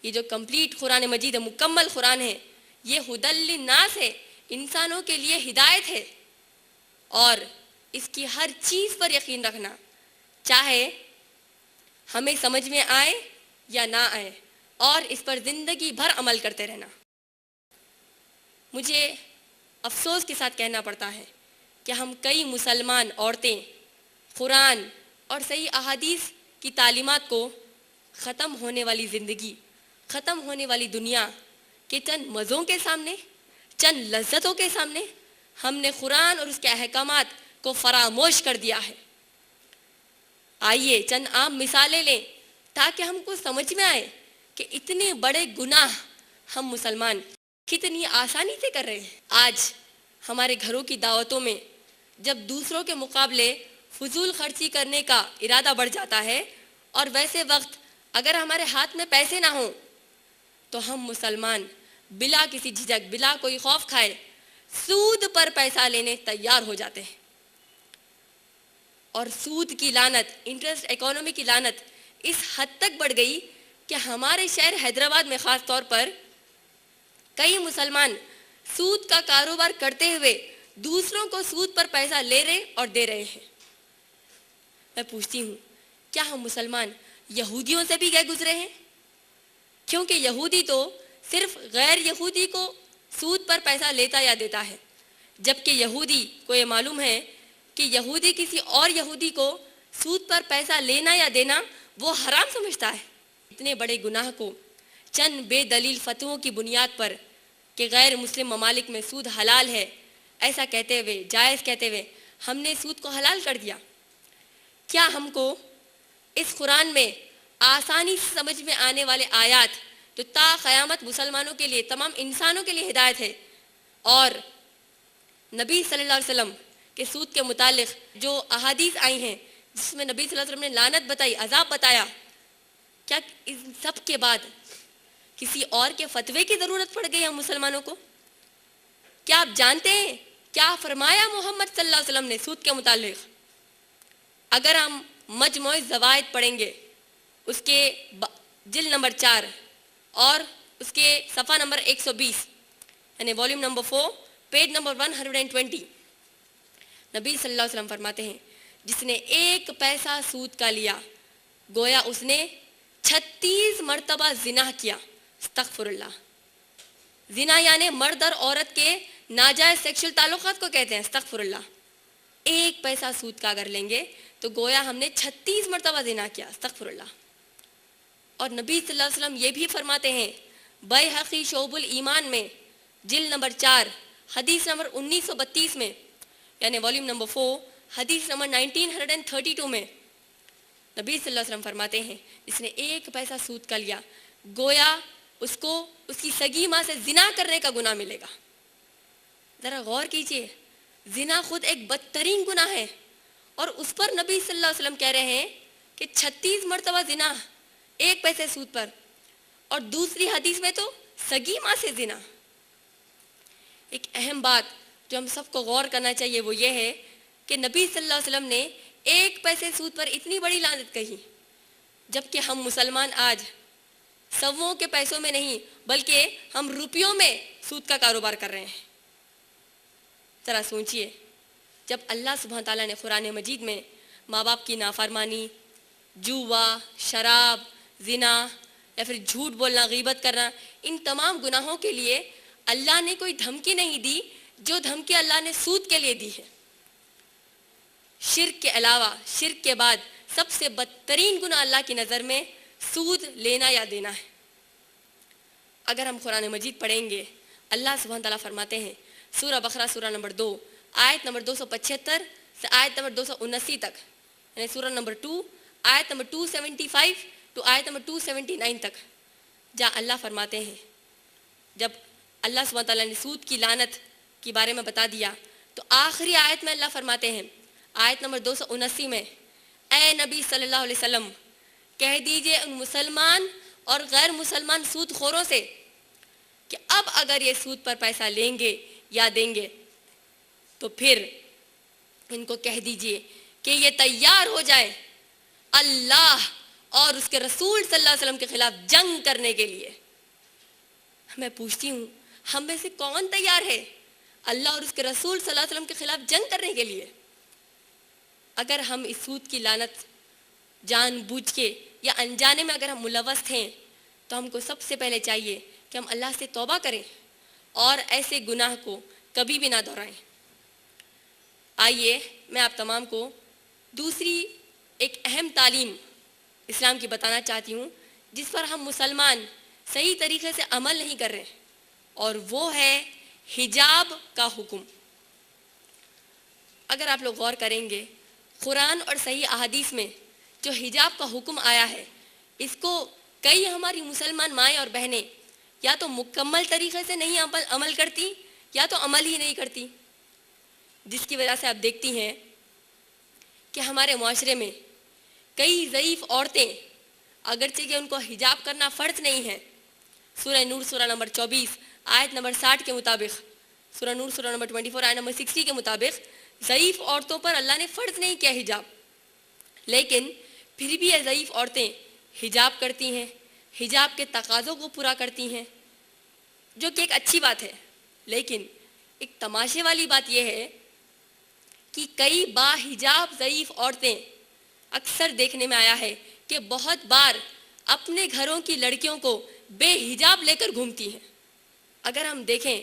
یہ جو کمپلیٹ قرآن مجید ہے، مکمل قرآن ہے، یہ ہدی للناس ہے، انسانوں کے لیے ہدایت ہے، اور اس کی ہر چیز پر یقین رکھنا، چاہے ہمیں سمجھ میں آئے یا نہ آئے، اور اس پر زندگی بھر عمل کرتے رہنا۔ مجھے افسوس کے ساتھ کہنا پڑتا ہے کہ ہم کئی مسلمان عورتیں قرآن اور صحیح احادیث کی تعلیمات کو ختم ہونے والی زندگی، ختم ہونے والی دنیا کے چند مزوں کے سامنے، چند لذتوں کے سامنے ہم نے قرآن اور اس کے احکامات کو فراموش کر دیا ہے۔ آئیے چند عام مثالیں لیں تاکہ ہم کو سمجھ میں آئے کہ اتنے بڑے گناہ ہم مسلمان کتنی آسانی سے کر رہے ہیں۔ آج ہمارے گھروں کی دعوتوں میں جب دوسروں کے مقابلے فضول خرچی کرنے کا ارادہ بڑھ جاتا ہے، اور ویسے وقت اگر ہمارے ہاتھ میں پیسے نہ ہوں تو ہم مسلمان بلا کسی جھجک، بلا کوئی خوف کھائے سود پر پیسہ لینے تیار ہو جاتے ہیں، اور سود کی لعنت، انٹرسٹ اکانومی کی لعنت اس حد تک بڑھ گئی کہ ہمارے شہر حیدرآباد میں خاص طور پر کئی مسلمان سود کا کاروبار کرتے ہوئے دوسروں کو سود پر پیسہ لے رہے اور دے رہے ہیں۔ میں پوچھتی ہوں، کیا ہم مسلمان یہودیوں سے بھی گئے گزرے ہیں؟ کیونکہ یہودی تو صرف غیر یہودی کو سود پر پیسہ لیتا یا دیتا ہے، جبکہ یہودی کو یہ معلوم ہے کہ یہودی کسی اور یہودی کو سود پر پیسہ لینا یا دینا وہ حرام سمجھتا ہے۔ اتنے بڑے گناہ کو چند بے دلیل فتووں کی بنیاد پر کہ غیر مسلم ممالک میں سود حلال ہے ایسا کہتے ہوئے، جائز کہتے ہوئے ہم نے سود کو حلال کر دیا۔ کیا ہم کو اس قرآن میں آسانی سے سمجھ میں آنے والے آیات جو تا قیامت مسلمانوں کے لیے، تمام انسانوں کے لیے ہدایت ہے، اور نبی صلی اللہ علیہ وسلم کے سود کے متعلق جو احادیث آئی ہیں جس میں نبی صلی اللہ علیہ وسلم نے لعنت بتائی، عذاب بتایا، کیا ان سب کے بعد کسی اور کے فتوے کی ضرورت پڑ گئی ہم مسلمانوں کو؟ کیا آپ جانتے ہیں کیا فرمایا محمد صلی اللہ علیہ وسلم نے سود کے متعلق؟ اگر ہم مجموع زوائد پڑھیں گے، اس کے جلد نمبر 4 اور اس کے صفحہ نمبر 120، یعنی والیوم نمبر 4 پیج نمبر 120، نبی صلی اللہ علیہ وسلم فرماتے ہیں جس نے ایک پیسہ سود کا لیا گویا اس نے 36 مرتبہ زنا کیا۔ استغفر اللہ۔ زنا یعنی مرد اور عورت کے ناجائز سیکشل تعلقات کو کہتے ہیں، استغفر اللہ۔ ایک پیسہ سود کا اگر لیں گے تو گویا ہم نے 36 مرتبہ زنا کیا، استغفر اللہ۔ اور نبی صلی اللہ علیہ وسلم یہ بھی فرماتے ہیں بیہقی شعب الایمان میں جلد نمبر 4 حدیث نمبر 1932 میں، یعنی والیوم نمبر 4 حدیث نمبر 1932 میں نبی صلی اللہ علیہ وسلم فرماتے ہیں جس نے ایک پیسہ سود کا لیا گویا اس کو اس کی سگی ماں سے زنا کرنے کا گناہ ملے گا۔ ذرا غور کیجئے، زنا خود ایک بدترین گناہ ہے، اور اس پر نبی صلی اللہ علیہ وسلم کہہ رہے ہیں کہ 36 مرتبہ زنا ایک پیسے سود پر، اور دوسری حدیث میں تو سگی ماں سے زنا۔ ایک اہم بات جو ہم سب کو غور کرنا چاہیے وہ یہ ہے کہ نبی صلی اللہ علیہ وسلم نے ایک پیسے سود پر اتنی بڑی لعنت کہی، جبکہ ہم مسلمان آج سووں کے پیسوں میں نہیں بلکہ ہم روپیوں میں سود کا کاروبار کر رہے ہیں۔ ذرا سوچئے، جب اللہ سبحانہ تعالیٰ نے قرآن مجید میں ماں باپ کی نافرمانی، جوا، شراب، زنا یا پھر جھوٹ بولنا، غیبت کرنا، ان تمام گناہوں کے لیے اللہ نے کوئی دھمکی نہیں دی جو دھمکی اللہ نے سود کے لیے دی ہے۔ شرک کے علاوہ، شرک کے بعد سب سے بدترین گناہ اللہ کی نظر میں سود لینا یا دینا ہے۔ اگر ہم قرآن مجید پڑھیں گے، اللہ سبحانہ تعالیٰ فرماتے ہیں سورہ بقرہ سورہ نمبر 2 آیت نمبر 275 سے آیت نمبر 279 تک، یعنی سورہ نمبر 2 آیت نمبر 275 تو آیت نمبر 279 تک، جہاں اللہ فرماتے ہیں، جب اللہ سبحانہ تعالیٰ نے سود کی لعنت کے بارے میں بتا دیا تو آخری آیت میں اللہ فرماتے ہیں آیت نمبر 279 میں، اے نبی صلی اللہ علیہ وسلم کہہ دیجئے ان مسلمان اور غیر مسلمان سود خوروں سے کہ اب اگر یہ سود پر پیسہ لیں گے یا دیں گے تو پھر ان کو کہہ دیجئے کہ یہ تیار ہو جائیں اللہ اور اس کے رسول صلی اللہ علیہ وسلم کے خلاف جنگ کرنے کے لیے۔ میں پوچھتی ہوں، ہم میں سے کون تیار ہے اللہ اور اس کے رسول صلی اللہ علیہ وسلم کے خلاف جنگ کرنے کے لیے؟ اگر ہم اس سود کی لعنت جان بوجھ کے یا انجانے میں اگر ہم ملوث ہیں تو ہم کو سب سے پہلے چاہیے کہ ہم اللہ سے توبہ کریں اور ایسے گناہ کو کبھی بھی نہ دہرائیں۔ آئیے میں آپ تمام کو دوسری ایک اہم تعلیم اسلام کی بتانا چاہتی ہوں جس پر ہم مسلمان صحیح طریقے سے عمل نہیں کر رہے، اور وہ ہے حجاب کا حکم۔ اگر آپ لوگ غور کریں گے، قرآن اور صحیح احادیث میں جو حجاب کا حکم آیا ہے، اس کو کئی ہماری مسلمان مائیں اور بہنیں یا تو مکمل طریقے سے نہیں عمل کرتی یا تو عمل ہی نہیں کرتی، جس کی وجہ سے آپ دیکھتی ہیں کہ ہمارے معاشرے میں کئی ضعیف عورتیں، اگرچہ کہ ان کو حجاب کرنا فرض نہیں ہے، سورہ نور سورہ نمبر 24 آیت نمبر 60 کے مطابق، سورہ نور سورہ نمبر 24 آیت نمبر 60 کے مطابق ضعیف عورتوں پر اللہ نے فرض نہیں کیا حجاب، لیکن پھر بھی یہ ضعیف عورتیں حجاب کرتی ہیں، حجاب کے تقاضوں کو پورا کرتی ہیں، جو کہ ایک اچھی بات ہے۔ لیکن ایک تماشے والی بات یہ ہے کہ کئی با حجاب ضعیف عورتیں اکثر دیکھنے میں آیا ہے کہ بہت بار اپنے گھروں کی لڑکیوں کو بے حجاب لے کر گھومتی ہیں۔ اگر ہم دیکھیں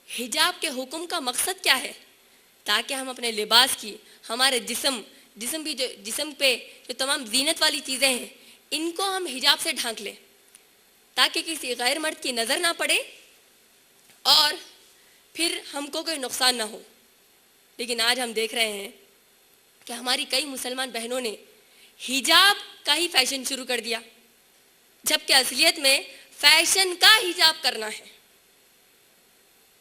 حجاب کے حکم کا مقصد کیا ہے، تاکہ ہم اپنے لباس کی، ہمارے جسم پہ جو تمام زینت والی چیزیں ہیں ان کو ہم حجاب سے ڈھانک لیں تاکہ کسی غیر مرد کی نظر نہ پڑے اور پھر ہم کو کوئی نقصان نہ ہو۔ لیکن آج ہم دیکھ رہے ہیں کہ ہماری کئی مسلمان بہنوں نے حجاب کا ہی فیشن شروع کر دیا، جبکہ اصلیت میں فیشن کا حجاب کرنا ہے۔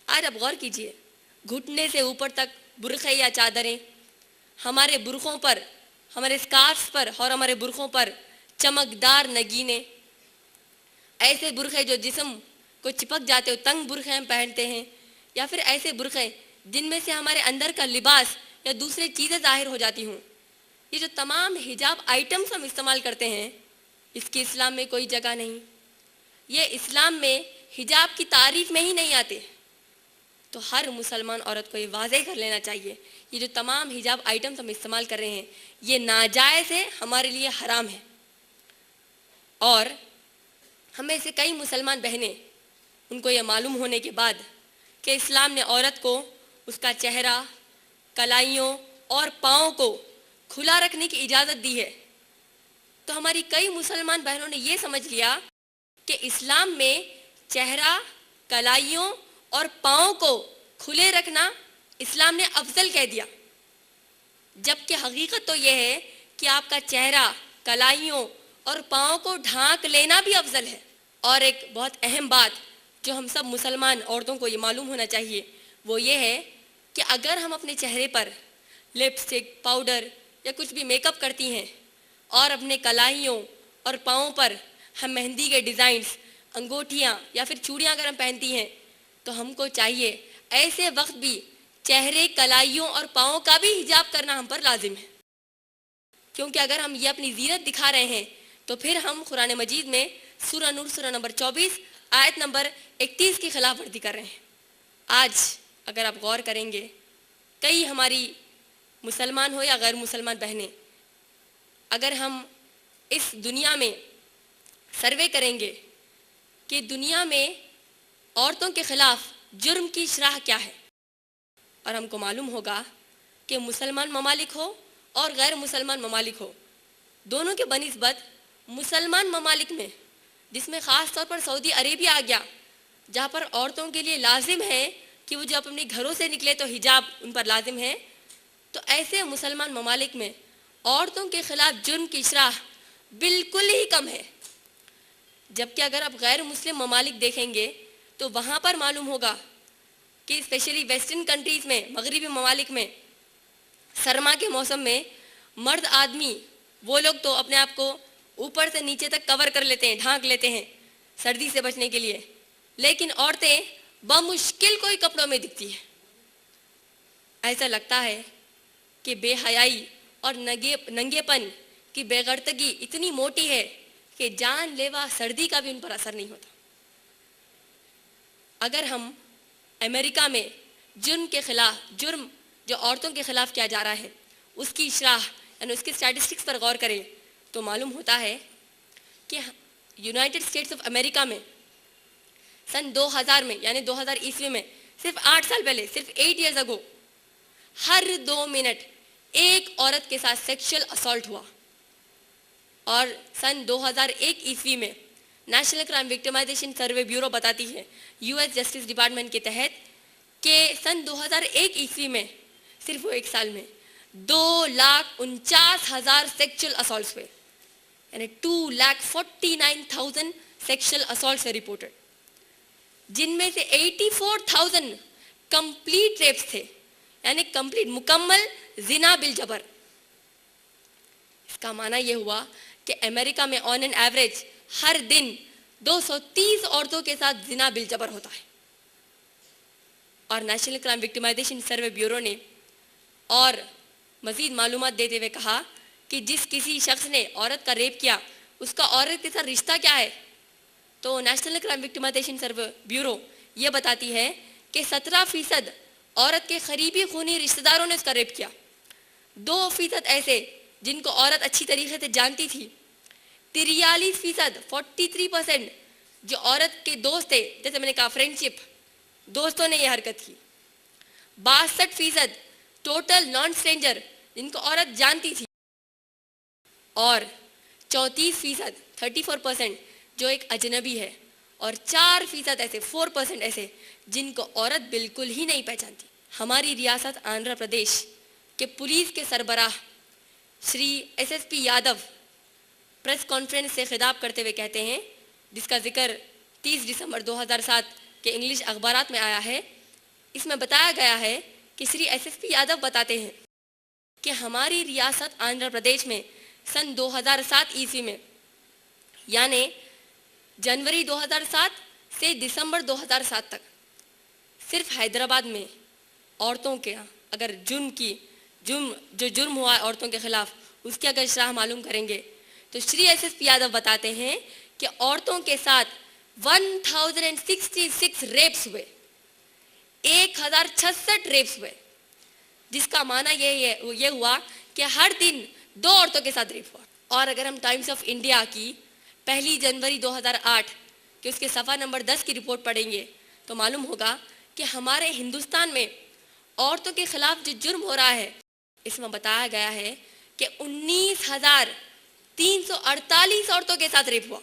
آج اب غور کیجئے، گھٹنے سے اوپر تک برقعے یا چادریں، ہمارے برقعوں پر، ہمارے اسکارفس پر اور ہمارے برقعوں پر چمکدار نگینے، ایسے برقعے جو جسم کو چپک جاتے ہو، تنگ برقعے ہم پہنتے ہیں، یا پھر ایسے برقعے جن میں سے ہمارے اندر کا لباس یا دوسری چیزیں ظاہر ہو جاتی ہوں۔ یہ جو تمام حجاب آئٹمس ہم استعمال کرتے ہیں، اس کی اسلام میں کوئی جگہ نہیں، یہ اسلام میں حجاب کی تعریف میں ہی نہیں آتے۔ تو ہر مسلمان عورت کو یہ واضح کر لینا چاہیے، یہ جو تمام حجاب آئٹمس ہم استعمال کر رہے ہیں یہ ناجائز ہے، ہمارے لیے حرام ہے۔ اور ہمیں سے کئی مسلمان بہنیں، ان کو یہ معلوم ہونے کے بعد کہ اسلام نے عورت کو اس کا چہرہ، کلائیوں اور پاؤں کو کھلا رکھنے کی اجازت دی ہے، تو ہماری کئی مسلمان بہنوں نے یہ سمجھ لیا کہ اسلام میں چہرہ، کلائیوں اور پاؤں کو کھلے رکھنا اسلام نے افضل کہہ دیا، جبکہ حقیقت تو یہ ہے کہ آپ کا چہرہ، کلائیوں اور پاؤں کو ڈھانک لینا بھی افضل ہے۔ اور ایک بہت اہم بات جو ہم سب مسلمان عورتوں کو یہ معلوم ہونا چاہیے وہ یہ ہے کہ اگر ہم اپنے چہرے پر لپسٹک، پاؤڈر یا کچھ بھی میک اپ کرتی ہیں اور اپنے کلائیوں اور پاؤں پر ہم مہندی کے ڈیزائنز، انگوٹھیاں یا پھر چوڑیاں اگر ہم پہنتی ہیں تو ہم کو چاہیے ایسے وقت بھی چہرے، کلائیوں اور پاؤں کا بھی حجاب کرنا ہم پر لازم ہے۔ کیونکہ اگر ہم یہ اپنی زینت دکھا رہے ہیں تو پھر ہم قرآن مجید میں سورہ نور سورہ نمبر 24 آیت نمبر 31 کی خلاف ورزی کر رہے ہیں۔ آج اگر آپ غور کریں گے، کئی ہماری مسلمان ہو یا غیر مسلمان بہنیں، اگر ہم اس دنیا میں سروے کریں گے کہ دنیا میں عورتوں کے خلاف جرم کی شرح کیا ہے، اور ہم کو معلوم ہوگا کہ مسلمان ممالک ہو اور غیر مسلمان ممالک ہو، دونوں کے بنسبت مسلمان ممالک میں، جس میں خاص طور پر سعودی عربیہ آ گیا، جہاں پر عورتوں کے لیے لازم ہے کہ وہ جب اپنے گھروں سے نکلے تو حجاب ان پر لازم ہے، تو ایسے مسلمان ممالک میں عورتوں کے خلاف جرم کی شرح بالکل ہی کم ہے۔ جبکہ اگر آپ غیر مسلم ممالک دیکھیں گے تو وہاں پر معلوم ہوگا کہ اسپیشلی ویسٹرن کنٹریز میں، مغربی ممالک میں، سرما کے موسم میں مرد آدمی وہ لوگ تو اپنے آپ کو اوپر سے نیچے تک کور کر لیتے ہیں، ڈھانک لیتے ہیں سردی سے بچنے کے لیے، لیکن عورتیں بمشکل کوئی کپڑوں میں دکھتی ہیں۔ ایسا لگتا ہے کہ بے حیائی اور ننگے پن کی بے غیرتی اتنی موٹی ہے کہ جان لیوا سردی کا بھی ان پر اثر نہیں ہوتا۔ اگر ہم امریکہ میں جرم جو عورتوں کے خلاف کیا جا رہا ہے اس کی شرح یعنی اس کے اسٹیٹسٹکس پر غور کریں تو معلوم ہوتا ہے کہ یونائٹڈ اسٹیٹس آف امریکہ میں سن 2000 میں یعنی 2000 عیسوی میں صرف 8 سال پہلے، صرف 8 ایئرز اگو، ہر 2 منٹ ایک عورت کے ساتھ سیکشل اسالٹ ہوا۔ اور سن 2001 عیسوی میں national crime victimization survey bureau بتاتی ہے یو ایس جسٹس ڈپارٹمنٹ کے تحت کہ سن 2001 عیسوی میں صرف وہ ایک سال میں 2,49,000 سیکشل اسالٹس ہوئے، یعنی 2,49,000 سیکشل اسالٹس رپورٹڈ، جن میں سے 84,000 کمپلیٹ ریپس تھے، یعنی مکمل زنا بالجبر۔ اس کا معنی یہ ہوا کہ امریکہ میں آن این ایوریج ہر دن 230 عورتوں کے ساتھ زنا بالجبر ہوتا ہے۔ اور national crime victimization survey bureau نے اور مزید معلومات دیتے ہوئے کہا کہ جس کسی شخص نے عورت کا ریپ کیا اس کا عورت کے ساتھ رشتہ کیا ہے، تو national crime victimization survey bureau یہ بتاتی ہے کہ 17% عورت کے قریبی خونی رشتہ داروں نے اس کا ریپ کیا، 2% ایسے جن کو عورت اچھی طریقے سے جانتی تھی، 43% 43% جو عورت کے دوست تھے، جیسے میں نے کہا فرینڈشپ، دوستوں نے یہ حرکت کی، 62% ٹوٹل نان اسٹرینجر جن کو عورت جانتی تھی، اور 34% 34% جو ایک اجنبی ہے، اور 4% ایسے 4% ایسے جن کو عورت بالکل ہی نہیں پہچانتی۔ ہماری ریاست آندھرا پردیش کے پولیس کے سربراہ Shri S S P Yadav press conference سے خطاب کرتے ہوئے کہتے ہیں، جس کا ذکر 30 دسمبر 2007 کے انگلش اخبارات میں آیا ہے، اس میں بتایا گیا ہے کہ شری ایس ایس پی یادو بتاتے ہیں کہ ہماری ریاست آندھرا پردیش میں سن 2007 عیسوی میں یعنی جنوری 2007 سے دسمبر 2007 تک صرف حیدرآباد میں عورتوں کے اگر جو جرم ہوا ہے عورتوں کے خلاف اس کی اگر شرح معلوم کریں گے تو شری ایس ایس پی یادو بتاتے ہیں کہ عورتوں کے ساتھ 1066 ریپس ہوئے، 1066 ریپس ہوئے، جس کا معنی یہ ہوا کہ ہر دن 2 عورتوں کے ساتھ ریپ ہوا۔ اور اگر ہم ٹائمز آف انڈیا کی 1 جنوری 2008 کہ اس کے صفحہ نمبر 10 کی رپورٹ پڑھیں گے تو معلوم ہوگا کہ ہمارے ہندوستان میں عورتوں کے خلاف جو جرم ہو رہا ہے اس میں بتایا گیا ہے کہ 19,348 عورتوں کے ساتھ ریپ ہوا،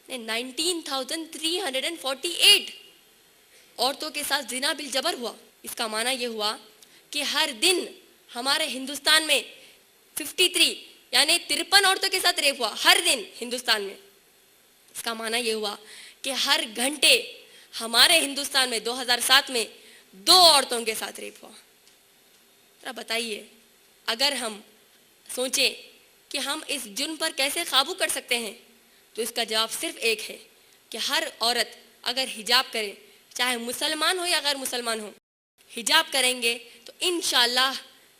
19,348 عورتوں کے ساتھ زنا بالجبر ہوا۔ اس کا معنی یہ ہوا کہ ہر دن ہمارے ہندوستان میں 53 یعنی 53 عورتوں کے ساتھ ریپ ہوا ہر دن ہندوستان میں۔ اس کا معنی یہ ہوا کہ ہر گھنٹے ہمارے ہندوستان میں 2007 میں 2 عورتوں کے ساتھ ریپ ہوا۔ ذرا بتائیے، اگر ہم سوچیں کہ ہم اس جرم پر کیسے قابو کر سکتے ہیں تو اس کا جواب صرف ایک ہے کہ ہر عورت اگر حجاب کرے، چاہے مسلمان ہو یا غیر مسلمان ہو، حجاب کریں گے تو انشاءاللہ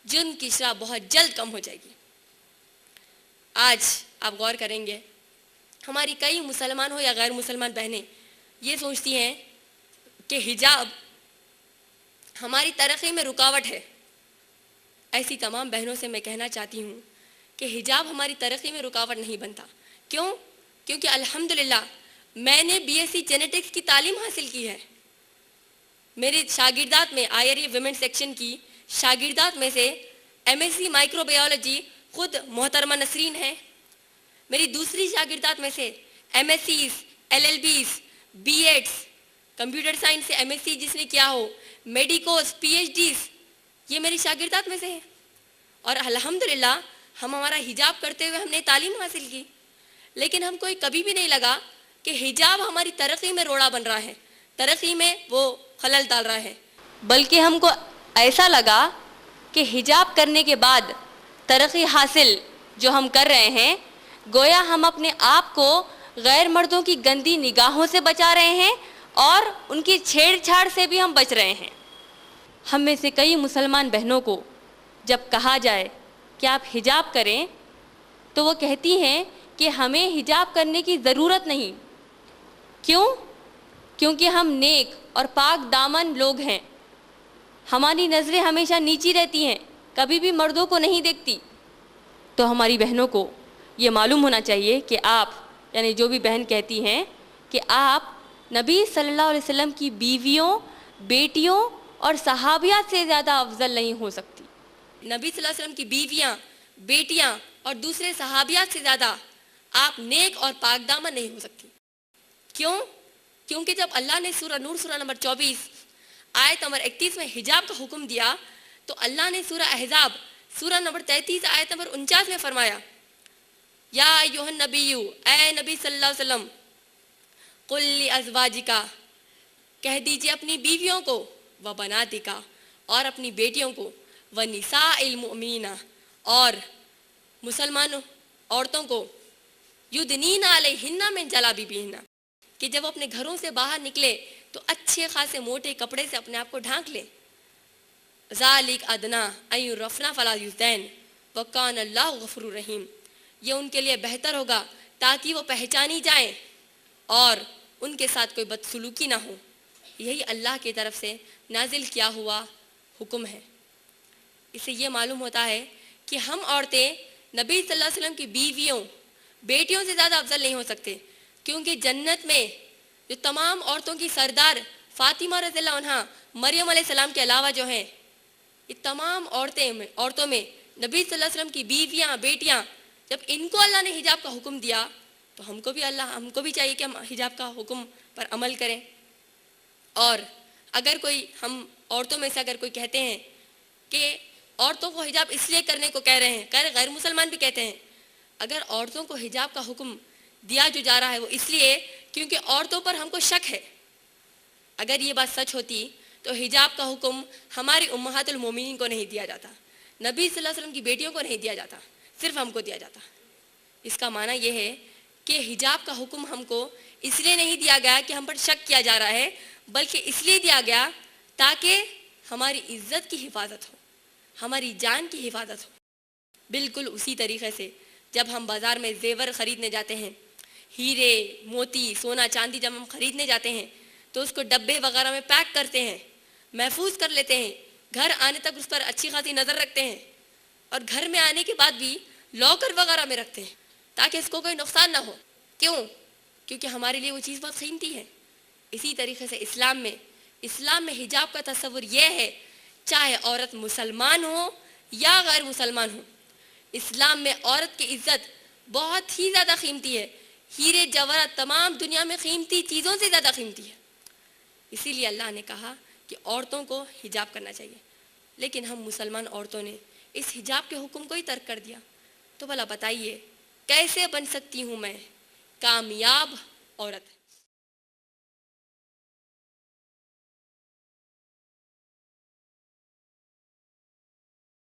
جرم کی شرح بہت جلد کم ہو جائے گی۔ آج آپ غور کریں گے ہماری کئی مسلمان ہو یا غیر مسلمان بہنیں یہ سوچتی ہیں کہ حجاب ہماری ترقی میں رکاوٹ ہے۔ ایسی تمام بہنوں سے میں کہنا چاہتی ہوں کہ حجاب ہماری ترقی میں رکاوٹ نہیں بنتا۔ کیوں؟ کیونکہ الحمدللہ میں نے BSc جینیٹکس کی تعلیم حاصل کی ہے۔ میرے شاگردات میں IRA ویمن سیکشن کی شاگردات میں سے MSc مائکرو بایولوجی خود محترمہ نسرین ہے۔ میری دوسری شاگردات میں سے MSCs LLBs BEds computer science سے MSc جس نے کیا ہو، میڈیکوز PhDs یہ میری شاگردات میں سے ہیں۔ اور الحمدللہ ہمارا حجاب کرتے ہوئے ہم نے تعلیم حاصل کی، لیکن ہم کو کبھی بھی نہیں لگا کہ حجاب ہماری ترقی میں روڑا بن رہا ہے، ترقی میں وہ خلل ڈال رہا ہے، بلکہ ہم کو ایسا لگا کہ حجاب کرنے کے بعد ترقی حاصل جو ہم کر رہے ہیں، گویا ہم اپنے آپ کو غیر مردوں کی گندی نگاہوں سے بچا رہے ہیں اور ان کی چھیڑ چھاڑ سے بھی ہم بچ رہے ہیں۔ ہم میں سے کئی مسلمان بہنوں کو جب کہا جائے کہ آپ حجاب کریں تو وہ کہتی ہیں کہ ہمیں حجاب کرنے کی ضرورت نہیں۔ کیوں؟ کیونکہ ہم نیک اور پاک دامن لوگ ہیں، ہماری نظریں ہمیشہ نیچی رہتی ہیں، کبھی بھی مردوں کو نہیں دیکھتی۔ تو ہماری بہنوں کو یہ معلوم ہونا چاہیے کہ آپ یعنی جو بھی بہن کہتی ہیں کہ آپ نبی صلی اللہ علیہ وسلم کی بیویوں، بیٹیوں اور صحابیات سے زیادہ افضل نہیں ہو سکتی۔ نبی صلی اللہ علیہ وسلم کی بیویاں، بیٹیاں اور دوسرے صحابیات سے زیادہ آپ نیک اور پاک دامن نہیں ہو سکتی۔ کیوں؟ کیونکہ جب اللہ نے سورہ نور سورہ نمبر 24 آیت نمبر 31 میں حجاب کا حکم دیا تو اللہ نے سورہ احزاب سورہ نمبر 33 آیت نمبر 49 میں فرمایا، یا ایھا النبی، اے نبی صلی اللہ علیہ وسلم، قل لازواجک، کہہ دیجئے اپنی بیویوں کو، و بناتک، اور اپنی بیٹیوں کو، و نساء المؤمنین، اور مسلمان عورتوں کو، یدنین علیہن من جلابیبہن، کہ جب اپنے گھروں سے باہر نکلے تو اچھے خاصے موٹے کپڑے سے اپنے آپ کو ڈھانک لیں۔ ذالک ادنیٰ ان یعرفن فلا یؤذین وکان اللہ غفور رحیم، یہ ان کے لیے بہتر ہوگا تاکہ وہ پہچانی جائیں اور ان کے ساتھ کوئی بدسلوکی نہ ہو۔ یہی اللہ کی طرف سے نازل کیا ہوا حکم ہے۔ اس سے یہ معلوم ہوتا ہے کہ ہم عورتیں نبی صلی اللہ علیہ وسلم کی بیویوں، بیٹیوں سے زیادہ افضل نہیں ہو سکتے، کیونکہ جنت میں جو تمام عورتوں کی سردار فاطمہ رضی اللہ عنہا، مریم علیہ السلام کے علاوہ جو ہیں، یہ تمام عورتوں میں نبی صلی اللہ علیہ وسلم کی بیویاں، بیٹیاں، جب ان کو اللہ نے حجاب کا حکم دیا تو ہم کو بھی چاہیے کہ ہم حجاب کا حکم پر عمل کریں۔ اور اگر کوئی ہم عورتوں میں سے اگر کوئی کہتے ہیں کہ عورتوں کو حجاب اس لیے کرنے کو کہہ رہے ہیں، غیر مسلمان بھی کہتے ہیں، اگر عورتوں کو حجاب کا حکم دیا جو جا رہا ہے وہ اس لیے کیونکہ عورتوں پر ہم کو شک ہے۔ اگر یہ بات سچ ہوتی تو حجاب کا حکم ہماری امہات المومنین کو نہیں دیا جاتا، نبی صلی اللہ علیہ وسلم کی بیٹیوں کو نہیں دیا جاتا، صرف ہم کو دیا جاتا۔ اس کا معنی یہ ہے کہ حجاب کا حکم ہم کو اس لیے نہیں دیا گیا کہ ہم پر شک کیا جا رہا ہے، بلکہ اس لیے دیا گیا تاکہ ہماری عزت کی حفاظت ہو، ہماری جان کی حفاظت ہو۔ بالکل اسی طریقے سے جب ہم بازار میں زیور خریدنے جاتے ہیں، ہیرے، موتی، سونا، چاندی جب ہم خریدنے جاتے ہیں تو اس کو ڈبے وغیرہ میں پیک کرتے ہیں، محفوظ کر لیتے ہیں، گھر آنے تک اس پر اچھی خاصی نظر رکھتے ہیں، اور گھر میں آنے کے بعد بھی لاکر وغیرہ میں رکھتے ہیں تاکہ اس کو کوئی نقصان نہ ہو۔ کیوں؟ کیونکہ ہمارے لیے وہ چیز بہت قیمتی ہے۔ اسی طریقے سے اسلام میں حجاب کا تصور یہ ہے، چاہے عورت مسلمان ہو یا غیر مسلمان ہو، اسلام میں عورت کی عزت بہت ہی زیادہ قیمتی ہے، ہیرے جواہرات تمام دنیا میں قیمتی چیزوں سے زیادہ قیمتی ہے۔ اسی لیے اللہ نے کہا کہ عورتوں کو حجاب کرنا چاہیے، لیکن ہم مسلمان عورتوں نے اس حجاب کے حکم کو ہی ترک کر دیا۔ تو بھلا بتائیے کیسے بن سکتی ہوں میں کامیاب عورت؟